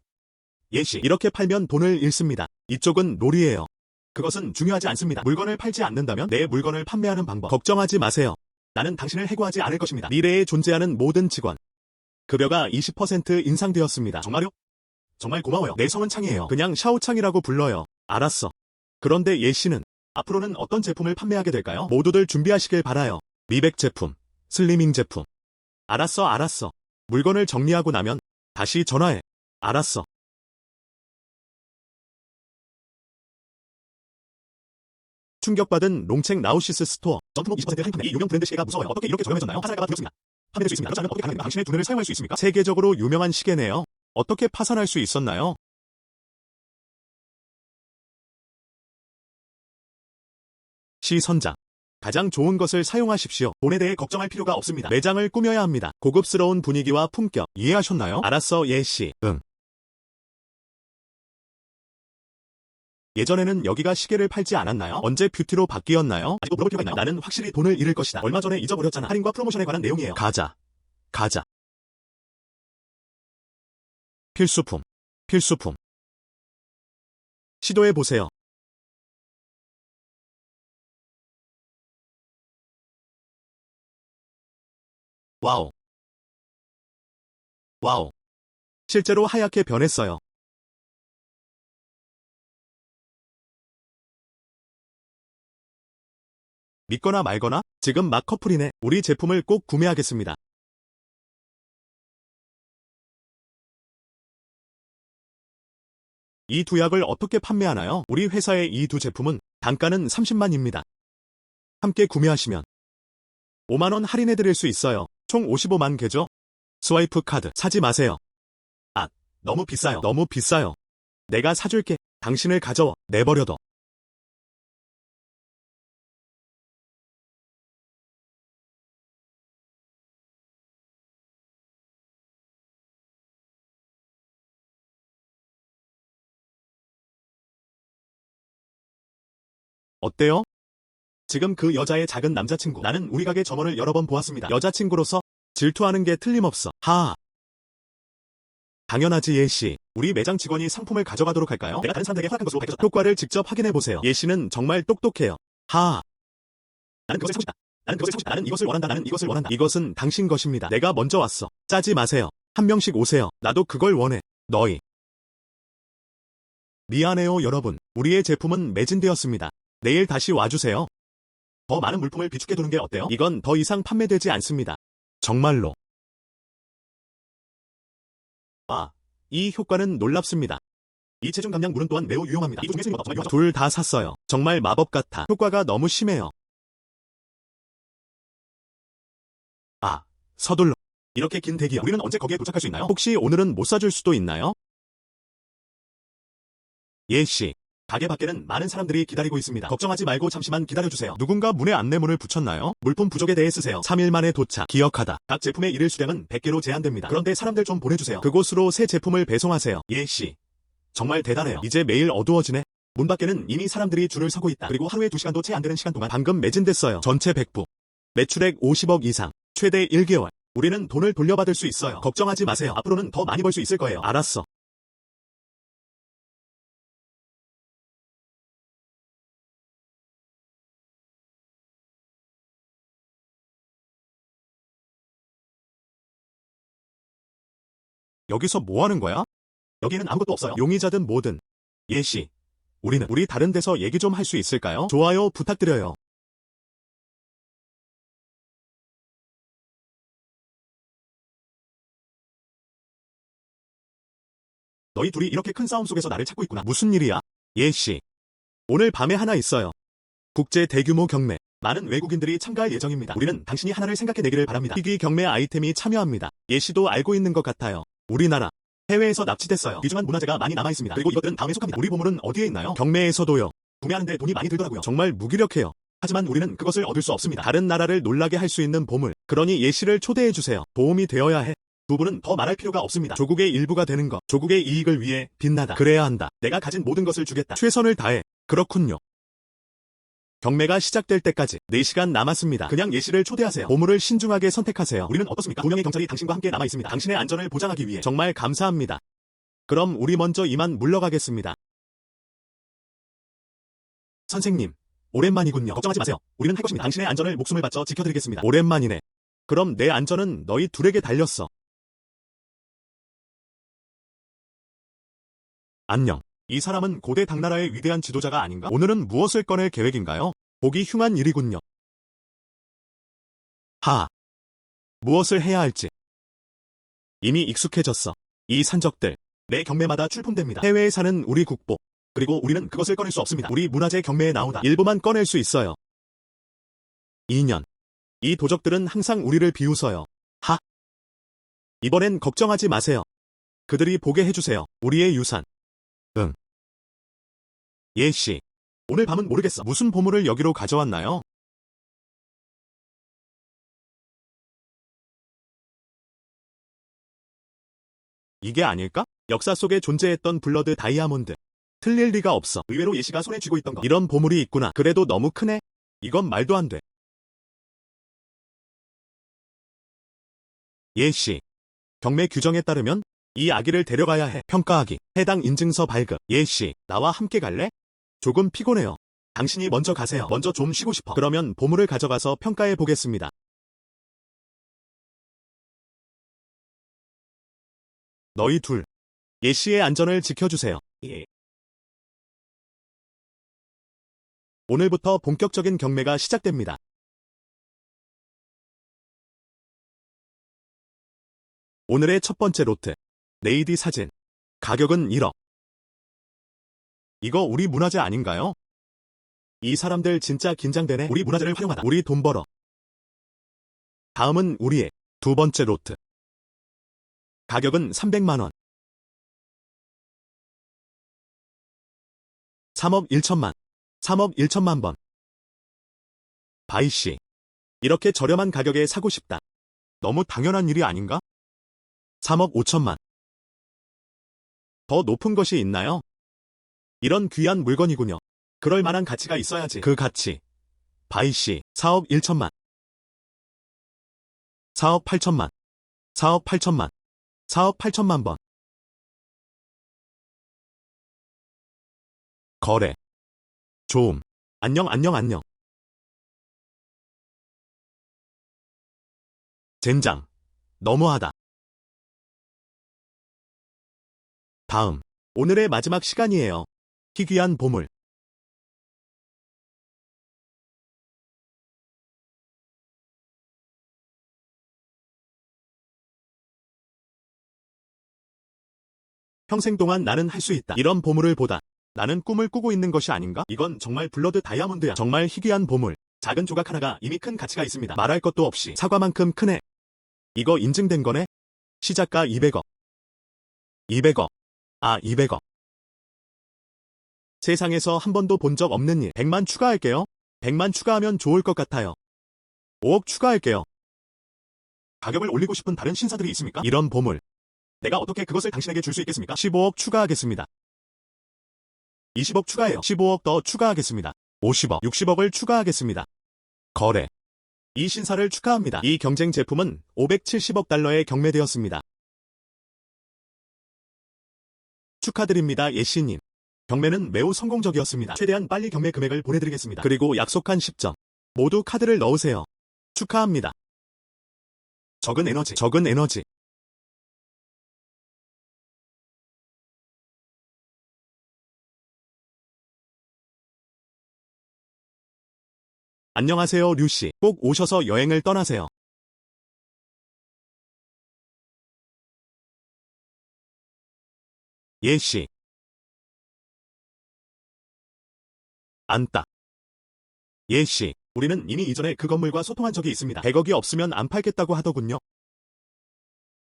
예시. 이렇게 팔면 돈을 잃습니다. 이쪽은 롤이에요. 그것은 중요하지 않습니다. 물건을 팔지 않는다면 내 물건을 판매하는 방법. 걱정하지 마세요. 나는 당신을 해고하지 않을 것입니다. 미래에 존재하는 모든 직원. 급여가 20% 인상되었습니다. 정말요? 정말 고마워요. 내 성은 창이에요. 그냥 샤오창이라고 불러요. 알았어. 그런데 예씨는 앞으로는 어떤 제품을 판매하게 될까요? 모두들 준비하시길 바라요. 미백 제품, 슬리밍 제품. 알았어. 물건을 정리하고 나면 다시 전화해. 알았어. 충격받은 롱책 나우시스 스토어. 점프목 20% 할인 판매. 이 유명 브랜드 시계가 무서워요. 어떻게 이렇게 저렴해졌나요? 화살가가 부렸습니다. 판매될 수 있습니다. 그렇지 않으면 어떻게 가능합니까? 당신의 두뇌를 사용할 수 있습니까? 세계적으로 유명한 시계네요. 어떻게 파산할 수 있었나요? 시선장. 가장 좋은 것을 사용하십시오. 돈에 대해 걱정할 필요가 없습니다. 매장을 꾸며야 합니다. 고급스러운 분위기와 품격. 이해하셨나요? 알았어, 예씨. 응. 예전에는 여기가 시계를 팔지 않았나요? 언제 뷰티로 바뀌었나요? 아직도 물어볼 필요가 있나요? 나는 확실히 돈을 잃을 것이다. 얼마 전에 잊어버렸잖아. 할인과 프로모션에 관한 내용이에요. 가자. 필수품. 시도해보세요. 와우. 실제로 하얗게 변했어요. 믿거나 말거나 지금 막 커플이네. 우리 제품을 꼭 구매하겠습니다. 이 두 약을 어떻게 판매하나요? 우리 회사의 이 두 제품은 단가는 30만입니다. 함께 구매하시면 5만원 할인해드릴 수 있어요. 총 55만 개죠? 스와이프 카드 사지 마세요. 아, 너무 비싸요. 너무 비싸요. 내가 사줄게. 당신을 가져와. 내버려둬. 어때요? 지금 그 여자의 작은 남자친구. 나는 우리 가게 점원을 여러 번 보았습니다. 여자친구로서 질투하는 게 틀림없어. 하하. 당연하지 예씨. 우리 매장 직원이 상품을 가져가도록 할까요? 내가 다른 사람들에게 허락한 것으로 밝혀졌다. 효과를 직접 확인해보세요. 예씨는 정말 똑똑해요. 하하. 나는 그것을 사고 싶다. 나는 그것을 사고 싶다. 나는 이것을 원한다. 나는 이것을 원한다. 이것은 당신 것입니다. 내가 먼저 왔어. 짜지 마세요. 한 명씩 오세요. 나도 그걸 원해. 너희. 미안해요 여러분. 우리의 제품은 매진되었습니다. 내일 다시 와주세요. 더 많은 물품을 비축해 두는 게 어때요? 이건 더 이상 판매되지 않습니다. 정말로. 아, 이 효과는 놀랍습니다. 이 체중 감량 물은 또한 매우 유용합니다. 이 두 중에 쓰는 것 정말 유용하죠? 둘 다 샀어요. 정말 마법 같아. 효과가 너무 심해요. 아, 서둘러. 이렇게 긴 대기요. 우리는 언제 거기에 도착할 수 있나요? 혹시 오늘은 못 사줄 수도 있나요? 예씨. 가게 밖에는 많은 사람들이 기다리고 있습니다. 걱정하지 말고 잠시만 기다려주세요. 누군가 문에 안내문을 붙였나요? 물품 부족에 대해 쓰세요. 3일 만에 도착. 기억하다. 각 제품의 일일 수량은 100개로 제한됩니다. 그런데 사람들 좀 보내주세요. 그곳으로 새 제품을 배송하세요. 예씨. 정말 대단해요. 이제 매일 어두워지네. 문 밖에는 이미 사람들이 줄을 서고 있다. 그리고 하루에 2시간도 채 안 되는 시간 동안 방금 매진됐어요. 전체 100부. 매출액 50억 이상. 최대 1개월. 우리는 돈을 돌려받을 수 있어요. 걱정하지 마세요. 앞으로는 더 많이 벌 수 있을 거예요. 알았어. 여기서 뭐 하는 거야? 여기에는 아무것도 없어요. 용의자든 뭐든. 예씨. 우리 다른 데서 얘기 좀 할 수 있을까요? 좋아요 부탁드려요. 너희 둘이 이렇게 큰 싸움 속에서 나를 찾고 있구나. 무슨 일이야? 예씨. 오늘 밤에 하나 있어요. 국제 대규모 경매. 많은 외국인들이 참가할 예정입니다. 우리는 당신이 하나를 생각해내기를 바랍니다. 희귀 경매 아이템이 참여합니다. 예씨도 알고 있는 것 같아요. 우리나라. 해외에서 납치됐어요. 귀중한 문화재가 많이 남아있습니다. 그리고 이것들은 다음에 속합니다. 우리 보물은 어디에 있나요? 경매에서도요. 구매하는데 돈이 많이 들더라고요. 정말 무기력해요. 하지만 우리는 그것을 얻을 수 없습니다. 다른 나라를 놀라게 할 수 있는 보물. 그러니 예씨를 초대해주세요. 도움이 되어야 해. 두 분은 더 말할 필요가 없습니다. 조국의 일부가 되는 것. 조국의 이익을 위해 빛나다. 그래야 한다. 내가 가진 모든 것을 주겠다. 최선을 다해. 그렇군요. 경매가 시작될 때까지 4시간 남았습니다. 그냥 예씨를 초대하세요. 보물을 신중하게 선택하세요. 우리는 어떻습니까? 2명의 경찰이 당신과 함께 남아있습니다. 당신의 안전을 보장하기 위해. 정말 감사합니다. 그럼 우리 먼저 이만 물러가겠습니다. 선생님, 오랜만이군요. 걱정하지 마세요. 우리는 할 것입니다. 당신의 안전을 목숨을 바쳐 지켜드리겠습니다. 오랜만이네. 그럼 내 안전은 너희 둘에게 달렸어. 안녕. 이 사람은 고대 당나라의 위대한 지도자가 아닌가? 오늘은 무엇을 꺼낼 계획인가요? 보기 흉한 일이군요. 하. 무엇을 해야 할지. 이미 익숙해졌어. 이 산적들. 매 경매마다 출품됩니다. 해외에 사는 우리 국보. 그리고 우리는 그것을 꺼낼 수 없습니다. 우리 문화재 경매에 나오다. 일부만 꺼낼 수 있어요. 2년. 이 도적들은 항상 우리를 비웃어요. 하. 이번엔 걱정하지 마세요. 그들이 보게 해주세요. 우리의 유산. 응. 예씨. 오늘 밤은 모르겠어. 무슨 보물을 여기로 가져왔나요? 이게 아닐까? 역사 속에 존재했던 블러드 다이아몬드. 틀릴 리가 없어. 의외로 예씨가 손에 쥐고 있던 거. 이런 보물이 있구나. 그래도 너무 크네. 이건 말도 안 돼. 예씨. 경매 규정에 따르면 이 아기를 데려가야 해. 평가하기. 해당 인증서 발급. 예씨. 나와 함께 갈래? 조금 피곤해요. 당신이 먼저 가세요. 먼저 좀 쉬고 싶어. 그러면 보물을 가져가서 평가해 보겠습니다. 너희 둘. 예씨의 안전을 지켜주세요. 예. 오늘부터 본격적인 경매가 시작됩니다. 오늘의 첫 번째 로트. 네이디 사진. 가격은 1억. 이거 우리 문화재 아닌가요? 이 사람들 진짜 긴장되네. 우리 문화재를 활용하다. 우리 돈 벌어. 다음은 우리의 두 번째 로트. 가격은 300만 원. 3억 1천만. 3억 1천만 번. 바이씨. 이렇게 저렴한 가격에 사고 싶다. 너무 당연한 일이 아닌가? 3억 5천만. 더 높은 것이 있나요? 이런 귀한 물건이군요. 그럴 만한 가치가 있어야지. 그 가치. 바이씨. 4억 1천만. 4억 8천만. 4억 8천만. 4억 8천만 번. 거래. 좋음. 안녕. 젠장. 너무하다. 다음. 오늘의 마지막 시간이에요. 희귀한 보물. 평생 동안 나는 할 수 있다. 이런 보물을 보다. 나는 꿈을 꾸고 있는 것이 아닌가? 이건 정말 블러드 다이아몬드야. 정말 희귀한 보물. 작은 조각 하나가 이미 큰 가치가 있습니다. 말할 것도 없이 사과만큼 크네. 이거 인증된 거네? 시작가 200억. 200억. 200억. 세상에서 한 번도 본 적 없는 일. 100만 추가할게요. 100만 추가하면 좋을 것 같아요. 5억 추가할게요. 가격을 올리고 싶은 다른 신사들이 있습니까? 이런 보물. 내가 어떻게 그것을 당신에게 줄 수 있겠습니까? 15억 추가하겠습니다. 20억 추가해요. 15억 더 추가하겠습니다. 50억, 60억을 추가하겠습니다. 거래. 이 신사를 축하합니다. 이 경쟁 제품은 570억 달러에 경매되었습니다. 축하드립니다, 예씨님. 경매는 매우 성공적이었습니다. 최대한 빨리 경매 금액을 보내드리겠습니다. 그리고 약속한 10점. 모두 카드를 넣으세요. 축하합니다. 적은 에너지. 안녕하세요, 류씨. 꼭 오셔서 여행을 떠나세요. 예씨. 안따. 예씨. 우리는 이미 이전에 그 건물과 소통한 적이 있습니다. 100억이 없으면 안 팔겠다고 하더군요.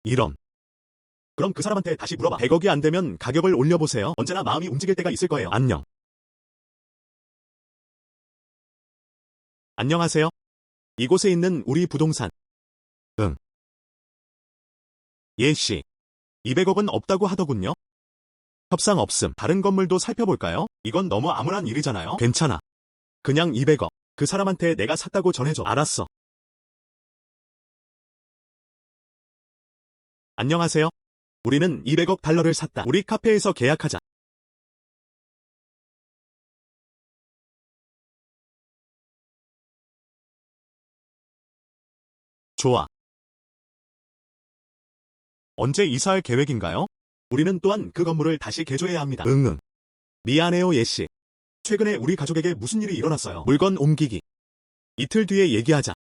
이런. 그럼 그 사람한테 다시 물어봐. 100억이 안 되면 가격을 올려보세요. 언제나 마음이 움직일 때가 있을 거예요. 안녕. 안녕하세요. 이곳에 있는 우리 부동산. 응. 예씨. 200억은 없다고 하더군요. 협상 없음. 다른 건물도 살펴볼까요? 이건 너무 암울한 일이잖아요. 괜찮아. 그냥 200억. 그 사람한테 내가 샀다고 전해줘. 알았어. 안녕하세요. 우리는 200억 달러를 샀다. 우리 카페에서 계약하자. 좋아. 언제 이사할 계획인가요? 우리는 또한 그 건물을 다시 개조해야 합니다. 응. 미안해요, 예씨. 최근에 우리 가족에게 무슨 일이 일어났어요. 물건 옮기기. 이틀 뒤에 얘기하자.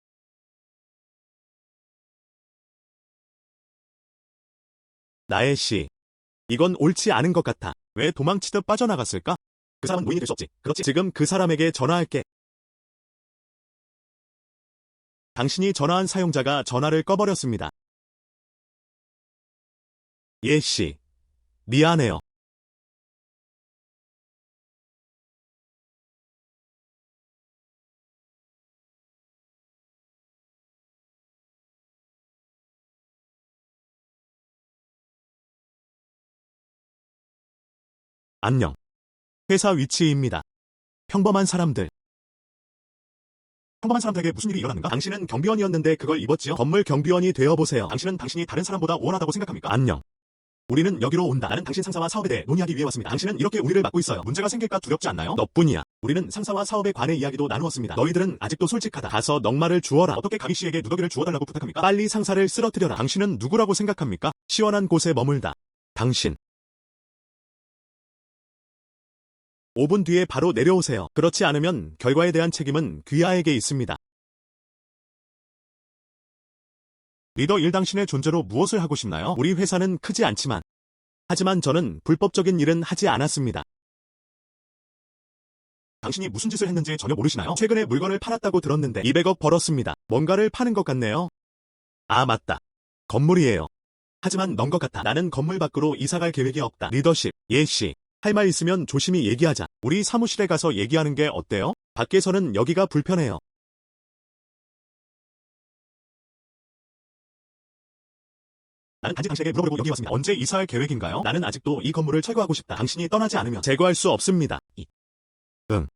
나의 씨. 이건 옳지 않은 것 같아. 왜 도망치듯 빠져나갔을까? 그 사람은 노인이 될 수 없지. 그렇지. 지금 그 사람에게 전화할게. 당신이 전화한 사용자가 전화를 꺼버렸습니다. 예씨. 미안해요. 안녕. 회사 위치입니다. 평범한 사람들. 평범한 사람들에게 무슨 일이 일어났는가? 당신은 경비원이었는데 그걸 입었지요? 건물 경비원이 되어보세요. 당신은 당신이 다른 사람보다 우월하다고 생각합니까? 안녕. 우리는 여기로 온다. 나는 당신 상사와 사업에 대해 논의하기 위해 왔습니다. 당신은 이렇게 우리를 막고 있어요. 문제가 생길까 두렵지 않나요? 너뿐이야. 우리는 상사와 사업에 관해 이야기도 나누었습니다. 너희들은 아직도 솔직하다. 가서 넉마를 주어라. 어떻게 가미 씨에게 누더기를 주워달라고 부탁합니까? 빨리 상사를 쓰러뜨려라. 당신은 누구라고 생각합니까? 시원한 곳에 머물다. 당신. 5분 뒤에 바로 내려오세요. 그렇지 않으면 결과에 대한 책임은 귀하에게 있습니다. 리더 1 당신의 존재로 무엇을 하고 싶나요? 우리 회사는 크지 않지만 하지만 저는 불법적인 일은 하지 않았습니다. 당신이 무슨 짓을 했는지 전혀 모르시나요? 최근에 물건을 팔았다고 들었는데 200억 벌었습니다. 뭔가를 파는 것 같네요. 아, 맞다. 건물이에요. 하지만 넌 것 같아. 나는 건물 밖으로 이사갈 계획이 없다. 리더십, 예시. 할 말 있으면 조심히 얘기하자. 우리 사무실에 가서 얘기하는 게 어때요? 밖에서는 여기가 불편해요. 나는 단지 당신에게 물어보려고 여기 왔습니다. 언제 이사할 계획인가요? 나는 아직도 이 건물을 철거하고 싶다. 당신이 떠나지 않으면 제거할 수 없습니다. 응.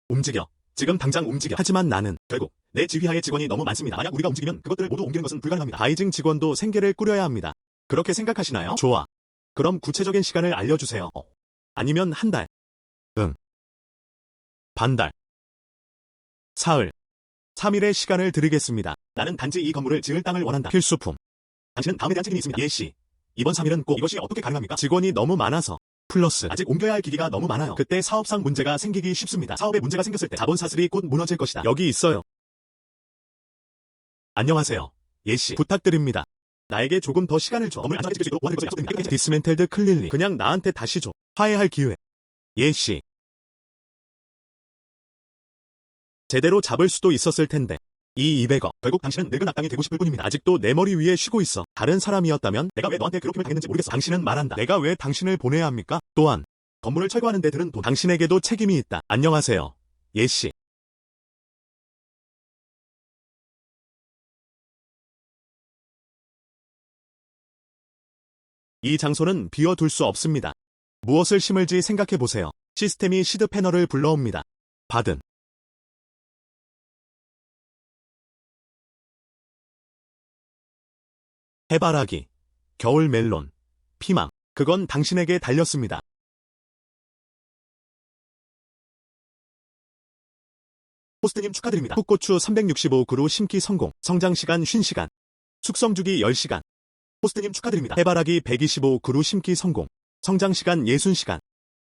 움직여. 지금 당장 움직여. 하지만 나는 결국 내 지휘하에 직원이 너무 많습니다. 만약 우리가 움직이면 그것들을 모두 옮기는 것은 불가능합니다. 바이징 직원도 생계를 꾸려야 합니다. 그렇게 생각하시나요? 좋아. 그럼 구체적인 시간을 알려주세요. 아니면 한 달. 응. 반달. 사흘. 3일의 시간을 드리겠습니다. 나는 단지 이 건물을 지을 땅을 원한다. 필수품. 당신은 다음에 대한 책임이 있습니다. 예시. 이번 3일은 꼭 이것이 어떻게 가능합니까? 직원이 너무 많아서. 플러스 아직 옮겨야 할 기기가 너무 많아요. 그때 사업상 문제가 생기기 쉽습니다. 사업에 문제가 생겼을 때 자본 사슬이 곧 무너질 것이다. 여기 있어요. 안녕하세요. 예시. 부탁드립니다. 나에게 조금 더 시간을 줘. 건물 안전하게 지킬 수 있도록 도와드릴 것을 약속드립니다. 디스멘텔드 클릴리. 그냥 나한테 다시 줘. 화해할 기회. 예시. 제대로 잡을 수도 있었을 텐데. 이 200억. 결국 당신은 늙은 악당이 되고 싶을 뿐입니다. 아직도 내 머리 위에 쉬고 있어. 다른 사람이었다면 내가 왜 너한테 괴롭힘을 당했는지 모르겠어. 당신은 말한다. 내가 왜 당신을 보내야 합니까? 또한 건물을 철거하는 데 드는 돈. 당신에게도 책임이 있다. 안녕하세요. 예시. 이 장소는 비워둘 수 없습니다. 무엇을 심을지 생각해보세요. 시스템이 시드 패널을 불러옵니다. 받은. 해바라기, 겨울 멜론, 피망. 그건 당신에게 달렸습니다. 호스트님 축하드립니다. 풋고추 365그루 심기 성공. 성장시간 50시간. 숙성주기 10시간. 호스트님 축하드립니다. 해바라기 125그루 심기 성공. 성장시간 60시간.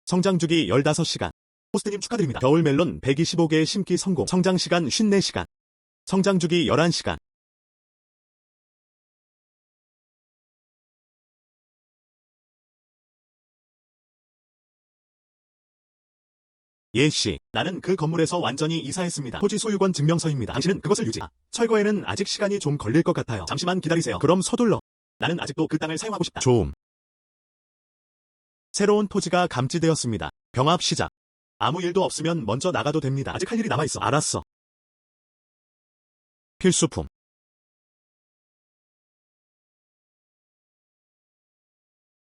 성장주기 15시간. 호스트님 축하드립니다. 겨울 멜론 125개 심기 성공. 성장시간 54시간. 성장주기 11시간. 예시. 나는 그 건물에서 완전히 이사했습니다. 토지 소유권 증명서입니다. 당신은 그것을 유지. 철거에는 아직 시간이 좀 걸릴 것 같아요. 잠시만 기다리세요. 그럼 서둘러. 나는 아직도 그 땅을 사용하고 싶다. 좀. 새로운 토지가 감지되었습니다. 병합 시작. 아무 일도 없으면 먼저 나가도 됩니다. 아직 할 일이 남아있어. 알았어. 필수품.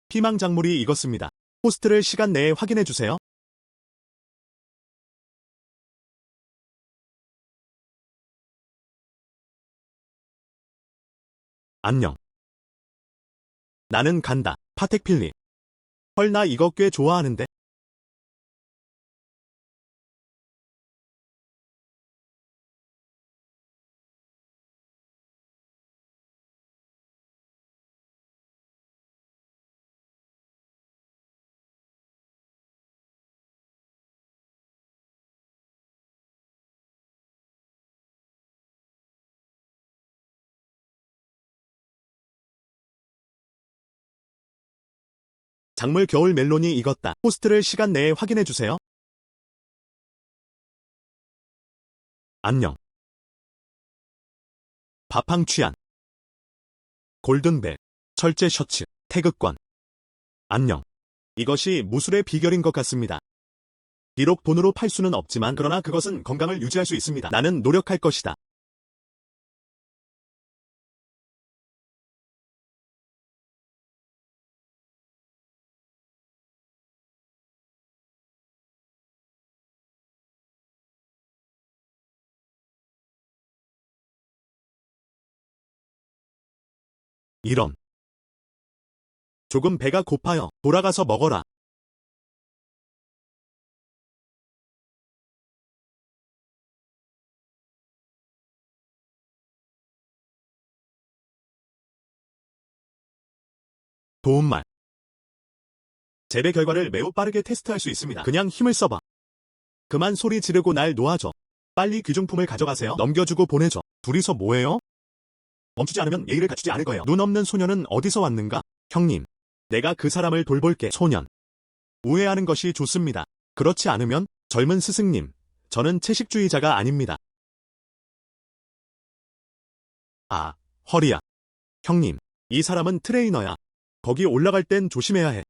피망 작물이 익었습니다. 호스트를 시간 내에 확인해주세요. 안녕. 나는 간다. 파텍 필립. 헐, 나 이거 꽤 좋아하는데. 작물 겨울 멜론이 익었다. 호스트를 시간 내에 확인해주세요. 안녕. 바팡 취한. 골든벨. 철제 셔츠. 태극권. 안녕. 이것이 무술의 비결인 것 같습니다. 비록 돈으로 팔 수는 없지만 그러나 그것은 건강을 유지할 수 있습니다. 나는 노력할 것이다. 이런. 조금 배가 고파요. 돌아가서 먹어라. 도움말. 재배 결과를 매우 빠르게 테스트할 수 있습니다. 그냥 힘을 써봐. 그만 소리 지르고 날 놓아줘. 빨리 귀중품을 가져가세요. 넘겨주고 보내줘. 둘이서 뭐해요? 멈추지 않으면 예의를 갖추지 않을 거예요. 눈 없는 소년은 어디서 왔는가? 형님, 내가 그 사람을 돌볼게. 소년. 우회하는 것이 좋습니다. 그렇지 않으면 젊은 스승님, 저는 채식주의자가 아닙니다. 아, 허리야. 형님, 이 사람은 트레이너야. 거기 올라갈 땐 조심해야 해.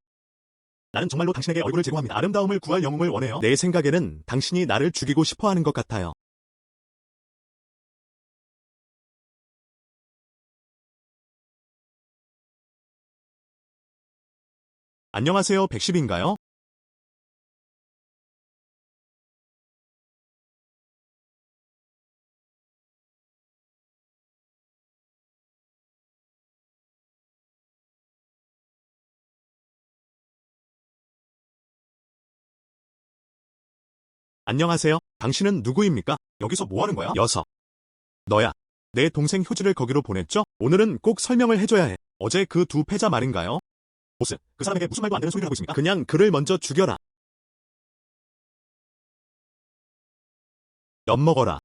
나는 정말로 당신에게 얼굴을 제공합니다. 아름다움을 구할 영웅을 원해요. 내 생각에는 당신이 나를 죽이고 싶어 하는 것 같아요. 안녕하세요, 110인가요? 안녕하세요. 당신은 누구입니까? 여기서 뭐 하는 거야? 녀석. 너야. 내 동생 효지를 거기로 보냈죠? 오늘은 꼭 설명을 해줘야 해. 어제 그 두 패자 말인가요? 보스, 그 사람에게 무슨 말도 안 되는 소리를 하고 있습니까? 그냥 그를 먼저 죽여라. 엿먹어라.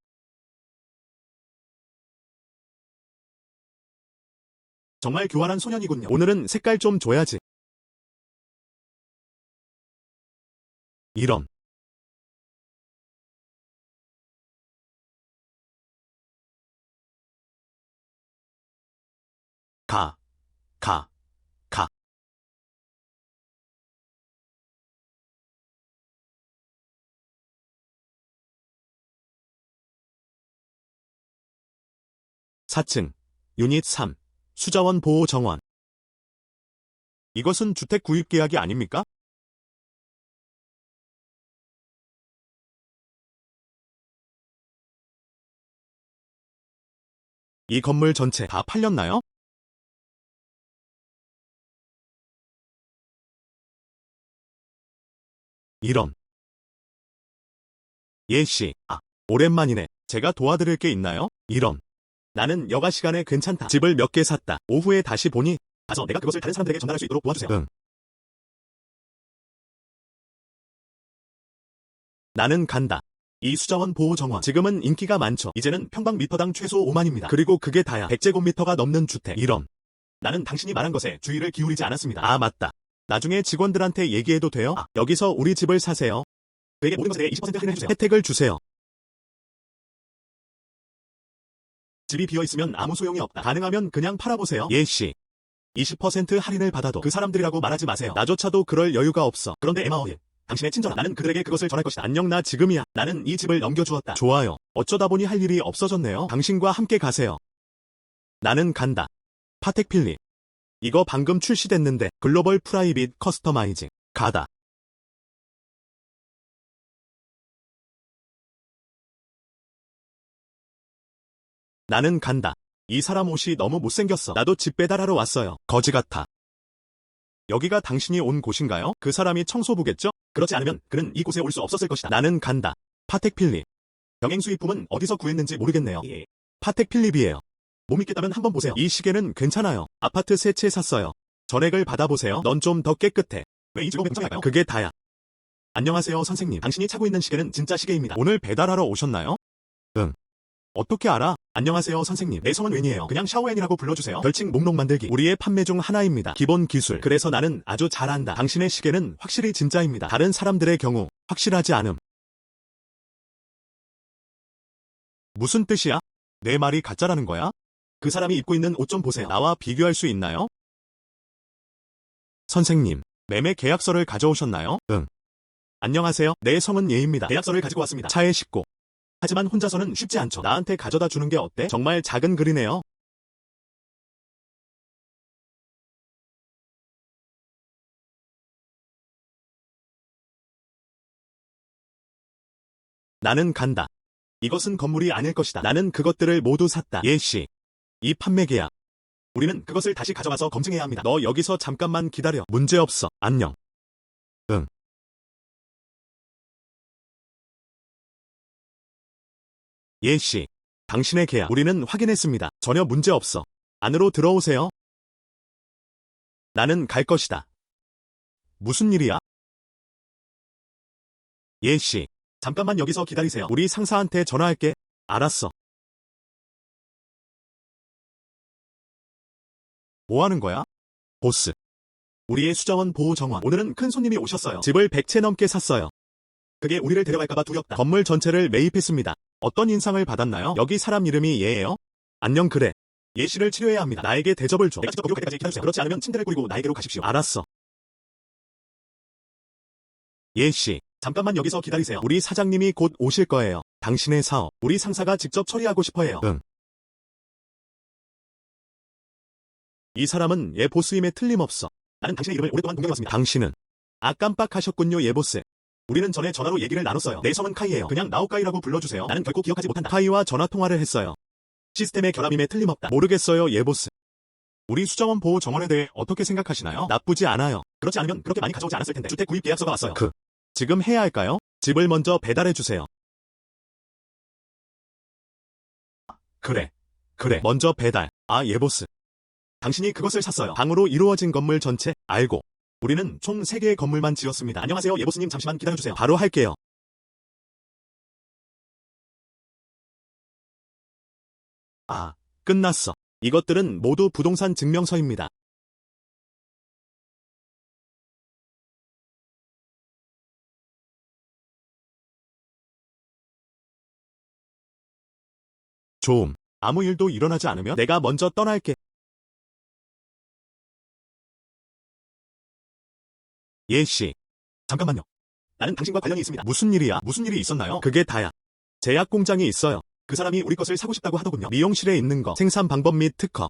정말 교활한 소년이군요. 오늘은 색깔 좀 줘야지. 이런. 가, 가, 가. (4층) 유닛 3 수자원 보호 정원. 이것은 주택 구입 계약이 아닙니까? 이 건물 전체 다 팔렸나요? 이런. 예씨, 오랜만이네. 제가 도와드릴 게 있나요? 이런. 나는 여가 시간에 괜찮다. 집을 몇 개 샀다. 오후에 다시 보니 가서 내가 그것을 다른 사람들에게 전달할 수 있도록 도와주세요. 응. 나는 간다. 이 수자원 보호 정원 지금은 인기가 많죠. 이제는 평방미터당 최소 5만입니다. 그리고 그게 다야. 100제곱미터가 넘는 주택. 이런. 나는 당신이 말한 것에 주의를 기울이지 않았습니다. 아, 맞다. 나중에 직원들한테 얘기해도 돼요? 여기서 우리 집을 사세요. 그에게 모든 것에 대해 20% 할인해주세요. 혜택을 주세요. 집이 비어있으면 아무 소용이 없다. 가능하면 그냥 팔아보세요. 예씨. 20% 할인을 받아도 그 사람들이라고 말하지 마세요. 나조차도 그럴 여유가 없어. 그런데 에마어일, 당신의 친절함. 나는 그들에게 그것을 전할 것이다. 안녕, 나 지금이야. 나는 이 집을 넘겨주었다. 좋아요. 어쩌다 보니 할 일이 없어졌네요. 당신과 함께 가세요. 나는 간다. 파텍 필립. 이거 방금 출시됐는데 글로벌 프라이빗 커스터마이징. 가다. 나는 간다. 이 사람 옷이 너무 못생겼어. 나도 집 배달하러 왔어요. 거지 같아. 여기가 당신이 온 곳인가요? 그 사람이 청소부겠죠? 그렇지 않으면 그는 이곳에 올 수 없었을 것이다. 나는 간다. 파텍 필립. 병행 수입품은 어디서 구했는지 모르겠네요. 예. 파텍 필립이에요. 못 믿겠다면 한번 보세요. 이 시계는 괜찮아요. 아파트 세 채 샀어요. 전액을 받아보세요. 넌 좀 더 깨끗해. 왜 이 직업에 걱정할까요? 그게 다야. 안녕하세요, 선생님. 당신이 차고 있는 시계는 진짜 시계입니다. 오늘 배달하러 오셨나요? 응. 어떻게 알아? 안녕하세요, 선생님. 내 성은 웬이에요. 그냥 샤오엔이라고 불러주세요. 별칭 목록 만들기. 우리의 판매 중 하나입니다. 기본 기술. 그래서 나는 아주 잘한다. 당신의 시계는 확실히 진짜입니다. 다른 사람들의 경우 확실하지 않음. 무슨 뜻이야? 내 말이 가짜라는 거야? 그 사람이 입고 있는 옷 좀 보세요. 나와 비교할 수 있나요? 선생님, 매매 계약서를 가져오셨나요? 응. 안녕하세요. 내 성은 예입니다. 계약서를 가지고 왔습니다. 차에 싣고. 하지만 혼자서는 쉽지 않죠. 나한테 가져다 주는 게 어때? 정말 작은 글이네요. 나는 간다. 이것은 건물이 아닐 것이다. 나는 그것들을 모두 샀다. 예씨. 이 판매 계약. 우리는 그것을 다시 가져가서 검증해야 합니다. 너 여기서 잠깐만 기다려. 문제없어. 안녕. 응. 예씨. 당신의 계약. 우리는 확인했습니다. 전혀 문제없어. 안으로 들어오세요. 나는 갈 것이다. 무슨 일이야? 예씨, 잠깐만 여기서 기다리세요. 우리 상사한테 전화할게. 알았어. 뭐 하는 거야? 보스. 우리의 수자원 보호 정원. 오늘은 큰 손님이 오셨어요. 집을 100채 넘게 샀어요. 그게 우리를 데려갈까봐 두렵다. 건물 전체를 매입했습니다. 어떤 인상을 받았나요? 여기 사람 이름이 예예요? 안녕 그래. 예씨를 치료해야 합니다. 나에게 대접을 줘. 내가 직접 목욕할 때까지 기다려주세요. 그렇지 않으면 침대를 꾸리고 나에게로 가십시오. 알았어. 예씨, 잠깐만 여기서 기다리세요. 우리 사장님이 곧 오실 거예요. 당신의 사업, 우리 상사가 직접 처리하고 싶어해요. 응. 이 사람은 예 보스임에 틀림없어. 나는 당신의 이름을 오랫동안 동경해왔습니다. 당신은? 아 깜빡하셨군요 예 보스. 우리는 전에 전화로 얘기를 나눴어요. 내 성은 카이예요. 그냥 나오카이라고 불러주세요. 나는 결코 기억하지 못한다. 카이와 전화통화를 했어요. 시스템의 결함임에 틀림없다. 모르겠어요 예 보스. 우리 수자원 보호 정원에 대해 어떻게 생각하시나요? 나쁘지 않아요. 그렇지 않으면 그렇게 많이 가져오지 않았을 텐데. 주택 구입 계약서가 왔어요. 지금 해야 할까요? 집을 먼저 배달해주세요. 그래. 먼저 배달. 아 예 보스. 당신이 그것을 샀어요. 방으로 이루어진 건물 전체. 알고. 우리는 총 3개의 건물만 지었습니다. 안녕하세요 예보스님 잠시만 기다려주세요. 바로 할게요. 아, 끝났어. 이것들은 모두 부동산 증명서입니다. 좀. 아무 일도 일어나지 않으면 내가 먼저 떠날게. 예씨. 잠깐만요. 나는 당신과 관련이 있습니다. 무슨 일이야? 무슨 일이 있었나요? 그게 다야. 제약 공장이 있어요. 그 사람이 우리 것을 사고 싶다고 하더군요. 미용실에 있는 거, 생산 방법 및 특허.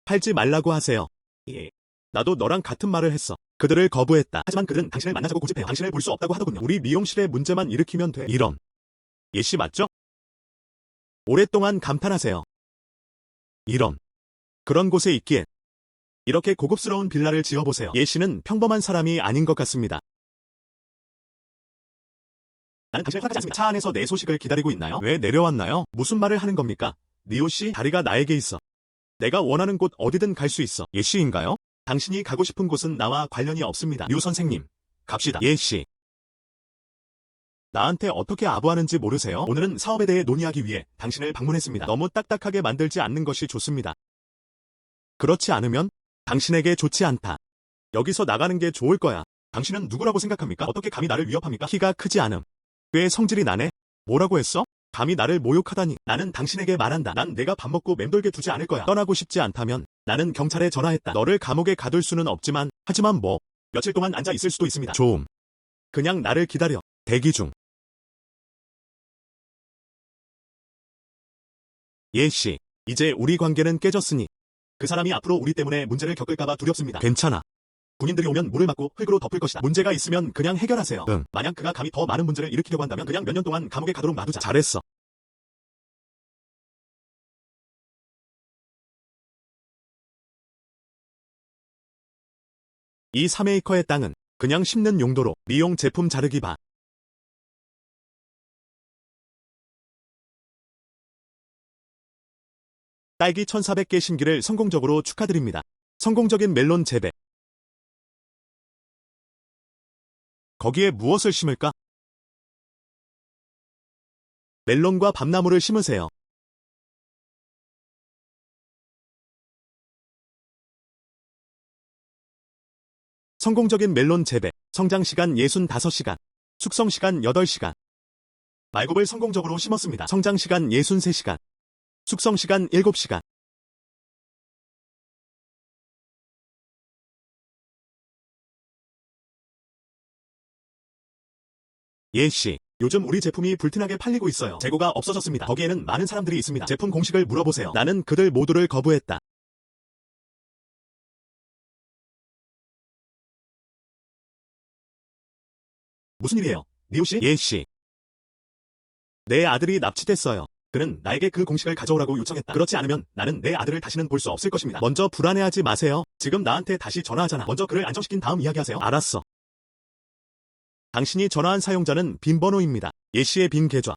팔지 말라고 하세요. 예. 나도 너랑 같은 말을 했어. 그들을 거부했다. 하지만 그들은 당신을 만나자고 고집해요. 당신을 볼 수 없다고 하더군요. 우리 미용실에 문제만 일으키면 돼. 이런. 예씨 맞죠? 오랫동안 감탄하세요. 이런. 그런 곳에 있기엔. 이렇게 고급스러운 빌라를 지어보세요. 예씨는 평범한 사람이 아닌 것 같습니다. 나는 당신을 허락하지 않습니다. 차 안에서 내 소식을 기다리고 있나요? 왜 내려왔나요? 무슨 말을 하는 겁니까? 니오씨, 다리가 나에게 있어. 내가 원하는 곳 어디든 갈 수 있어. 예씨인가요? 당신이 가고 싶은 곳은 나와 관련이 없습니다. 류 선생님, 갑시다. 예씨. 나한테 어떻게 아부하는지 모르세요? 오늘은 사업에 대해 논의하기 위해 당신을 방문했습니다. 너무 딱딱하게 만들지 않는 것이 좋습니다. 그렇지 않으면 당신에게 좋지 않다. 여기서 나가는 게 좋을 거야. 당신은 누구라고 생각합니까? 어떻게 감히 나를 위협합니까? 키가 크지 않음. 꽤 성질이 나네. 뭐라고 했어? 감히 나를 모욕하다니. 나는 당신에게 말한다. 난 내가 밥 먹고 맴돌게 두지 않을 거야. 떠나고 싶지 않다면 나는 경찰에 전화했다. 너를 감옥에 가둘 수는 없지만 하지만 뭐 며칠 동안 앉아 있을 수도 있습니다. 좀. 그냥 나를 기다려. 대기 중. 예씨, 이제 우리 관계는 깨졌으니 그 사람이 앞으로 우리 때문에 문제를 겪을까봐 두렵습니다. 괜찮아. 군인들이 오면 물을 맞고 흙으로 덮을 것이다. 문제가 있으면 그냥 해결하세요. 응. 만약 그가 감히 더 많은 문제를 일으키려고 한다면 그냥 몇 년 동안 감옥에 가도록 놔두자. 잘했어. 이 3에이커의 땅은 그냥 심는 용도로 미용 제품 자르기 봐. 딸기 1400개 심기를 성공적으로 축하드립니다. 성공적인 멜론 재배. 거기에 무엇을 심을까? 멜론과 밤나무를 심으세요. 성공적인 멜론 재배. 성장 시간 65시간. 숙성 시간 8시간. 말굽을 성공적으로 심었습니다. 성장 시간 63시간. 숙성 시간 7시간. 예씨, 요즘 우리 제품이 불티나게 팔리고 있어요. 재고가 없어졌습니다. 거기에는 많은 사람들이 있습니다. 제품 공식을 물어보세요. 나는 그들 모두를 거부했다. 무슨 일이에요? 니오씨? 예씨. 내 아들이 납치됐어요. 그는 나에게 그 공식을 가져오라고 요청했다. 그렇지 않으면 나는 내 아들을 다시는 볼 수 없을 것입니다. 먼저 불안해하지 마세요. 지금 나한테 다시 전화하잖아. 먼저 그를 안정시킨 다음 이야기하세요. 알았어. 당신이 전화한 사용자는 빈 번호입니다. 예씨의 빈 계좌.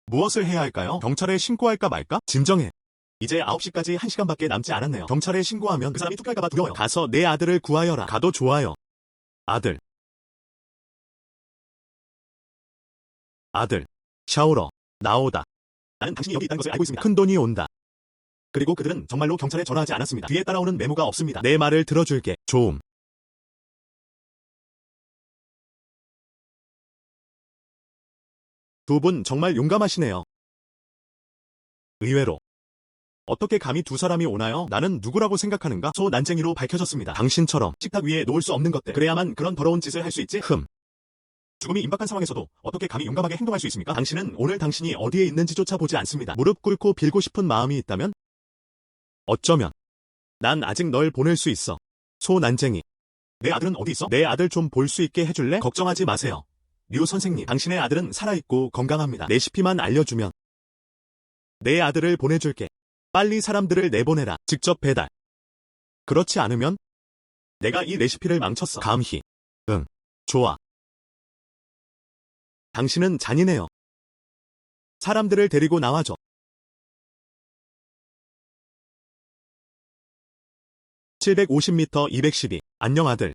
무엇을 해야 할까요? 경찰에 신고할까 말까? 진정해. 이제 9시까지 1시간밖에 남지 않았네요. 경찰에 신고하면 그 사람이 투표할까봐 두려워요. 가서 내 아들을 구하여라. 가도 좋아요. 아들. 아들. 샤우러. 나오다. 나는 당신이 여기 있다는 것을 알고 있습니다. 큰돈이 온다. 그리고 그들은 정말로 경찰에 전화하지 않았습니다. 뒤에 따라오는 메모가 없습니다. 내 말을 들어줄게. 좀. 두 분 정말 용감하시네요. 의외로. 어떻게 감히 두 사람이 오나요? 나는 누구라고 생각하는가? 소 난쟁이로 밝혀졌습니다. 당신처럼 식탁 위에 놓을 수 없는 것들. 그래야만 그런 더러운 짓을 할 수 있지? 죽음이 임박한 상황에서도 어떻게 감히 용감하게 행동할 수 있습니까? 당신은 오늘 당신이 어디에 있는지조차 보지 않습니다. 무릎 꿇고 빌고 싶은 마음이 있다면? 어쩌면 난 아직 널 보낼 수 있어. 소 난쟁이. 내 아들은 어디 있어? 내 아들 좀 볼 수 있게 해줄래? 걱정하지 마세요. 류 선생님, 당신의 아들은 살아있고 건강합니다. 레시피만 알려주면 내 아들을 보내줄게. 빨리 사람들을 내보내라. 직접 배달. 그렇지 않으면 내가 이 레시피를 망쳤어. 감히. 응. 좋아. 당신은 잔인해요. 사람들을 데리고 나와줘. (750m) 212. 안녕 아들.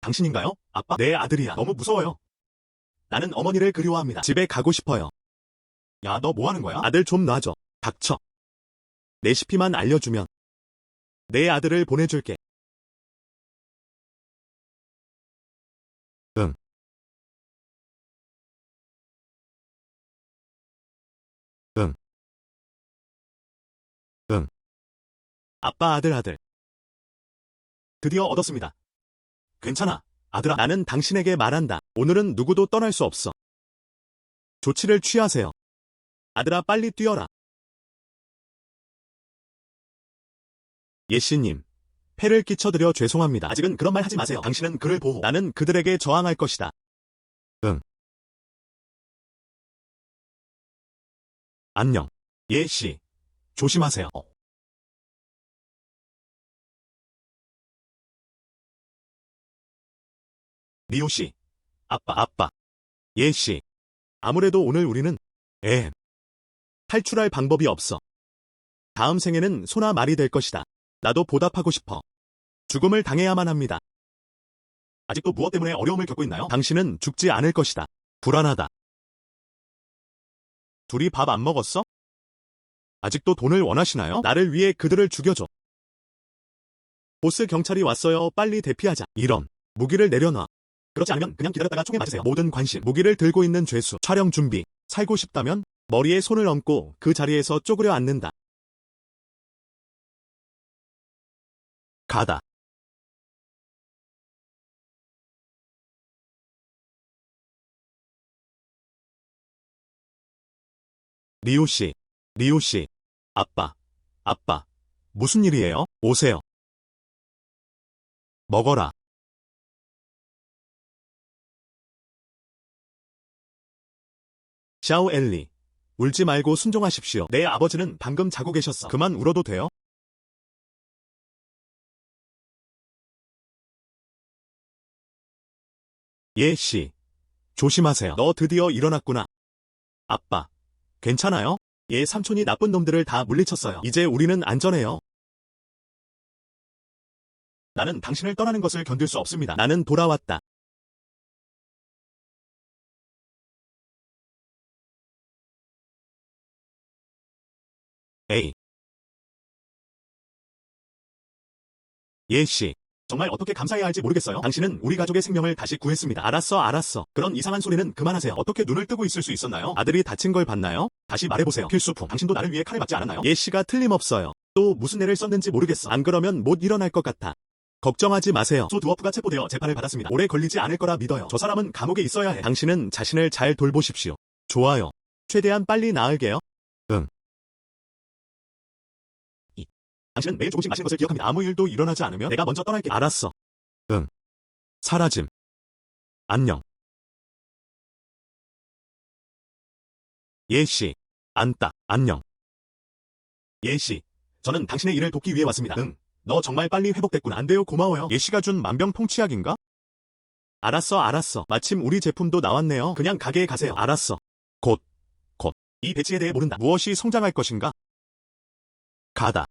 당신인가요? 아빠? 내 아들이야. 너무 무서워요. 나는 어머니를 그리워합니다. 집에 가고 싶어요. 야, 너 뭐 하는 거야? 아들 좀 놔줘. 닥쳐. 레시피만 알려주면 내 아들을 보내줄게. 응. 응. 응. 아빠 아들. 드디어 얻었습니다. 괜찮아, 아들아. 나는 당신에게 말한다. 오늘은 누구도 떠날 수 없어. 조치를 취하세요. 아들아, 빨리 뛰어라. 예씨님, 폐를 끼쳐드려 죄송합니다. 아직은 그런 말 하지 마세요. 당신은 그를 보호. 나는 그들에게 저항할 것이다. 응. 안녕. 예씨. 조심하세요. 리오씨. 아빠. 예씨. 아무래도 오늘 우리는 탈출할 방법이 없어. 다음 생에는 소나 말이 될 것이다. 나도 보답하고 싶어. 죽음을 당해야만 합니다. 아직도 무엇 때문에 어려움을 겪고 있나요? 당신은 죽지 않을 것이다. 불안하다. 둘이 밥 안 먹었어? 아직도 돈을 원하시나요? 나를 위해 그들을 죽여줘. 보스 경찰이 왔어요. 빨리 대피하자. 이런. 무기를 내려놔. 그렇지 않으면 그냥 기다렸다가 총에 맞으세요. 모든 관심. 무기를 들고 있는 죄수. 촬영 준비. 살고 싶다면 머리에 손을 얹고 그 자리에서 쪼그려 앉는다. 가다. 리오씨. 아빠. 무슨 일이에요? 오세요. 먹어라. 샤오 엘리. 울지 말고 순종하십시오. 내 아버지는 방금 자고 계셨어. 그만 울어도 돼요? 예씨. 조심하세요. 너 드디어 일어났구나. 아빠. 괜찮아요? 얘 삼촌이 나쁜 놈들을 다 물리쳤어요. 이제 우리는 안전해요. 나는 당신을 떠나는 것을 견딜 수 없습니다. 나는 돌아왔다. 에이. 예씨. 정말 어떻게 감사해야 할지 모르겠어요. 당신은 우리 가족의 생명을 다시 구했습니다. 알았어. 그런 이상한 소리는 그만하세요. 어떻게 눈을 뜨고 있을 수 있었나요? 아들이 다친 걸 봤나요? 다시 말해보세요. 필수품. 당신도 나를 위해 칼을 맞지 않았나요? 예씨가 틀림없어요. 또 무슨 애를 썼는지 모르겠어. 안 그러면 못 일어날 것 같아. 걱정하지 마세요. 조 드워프가 체포되어 재판을 받았습니다. 오래 걸리지 않을 거라 믿어요. 저 사람은 감옥에 있어야 해. 당신은 자신을 잘 돌보십시오. 좋아요. 최대한 빨리 나을게요. 응. 당신은 매일 조금씩 마시는 것을 기억합니다. 아무 일도 일어나지 않으면 내가 먼저 떠날게. 알았어. 응. 사라짐. 안녕. 예씨. 안따. 안녕. 예씨. 저는 당신의 일을 돕기 위해 왔습니다. 응. 너 정말 빨리 회복됐구나. 안 돼요. 고마워요. 예씨가 준 만병통치약인가? 알았어. 마침 우리 제품도 나왔네요. 그냥 가게에 가세요. 알았어. 곧. 이 배치에 대해 모른다. 무엇이 성장할 것인가? 가다.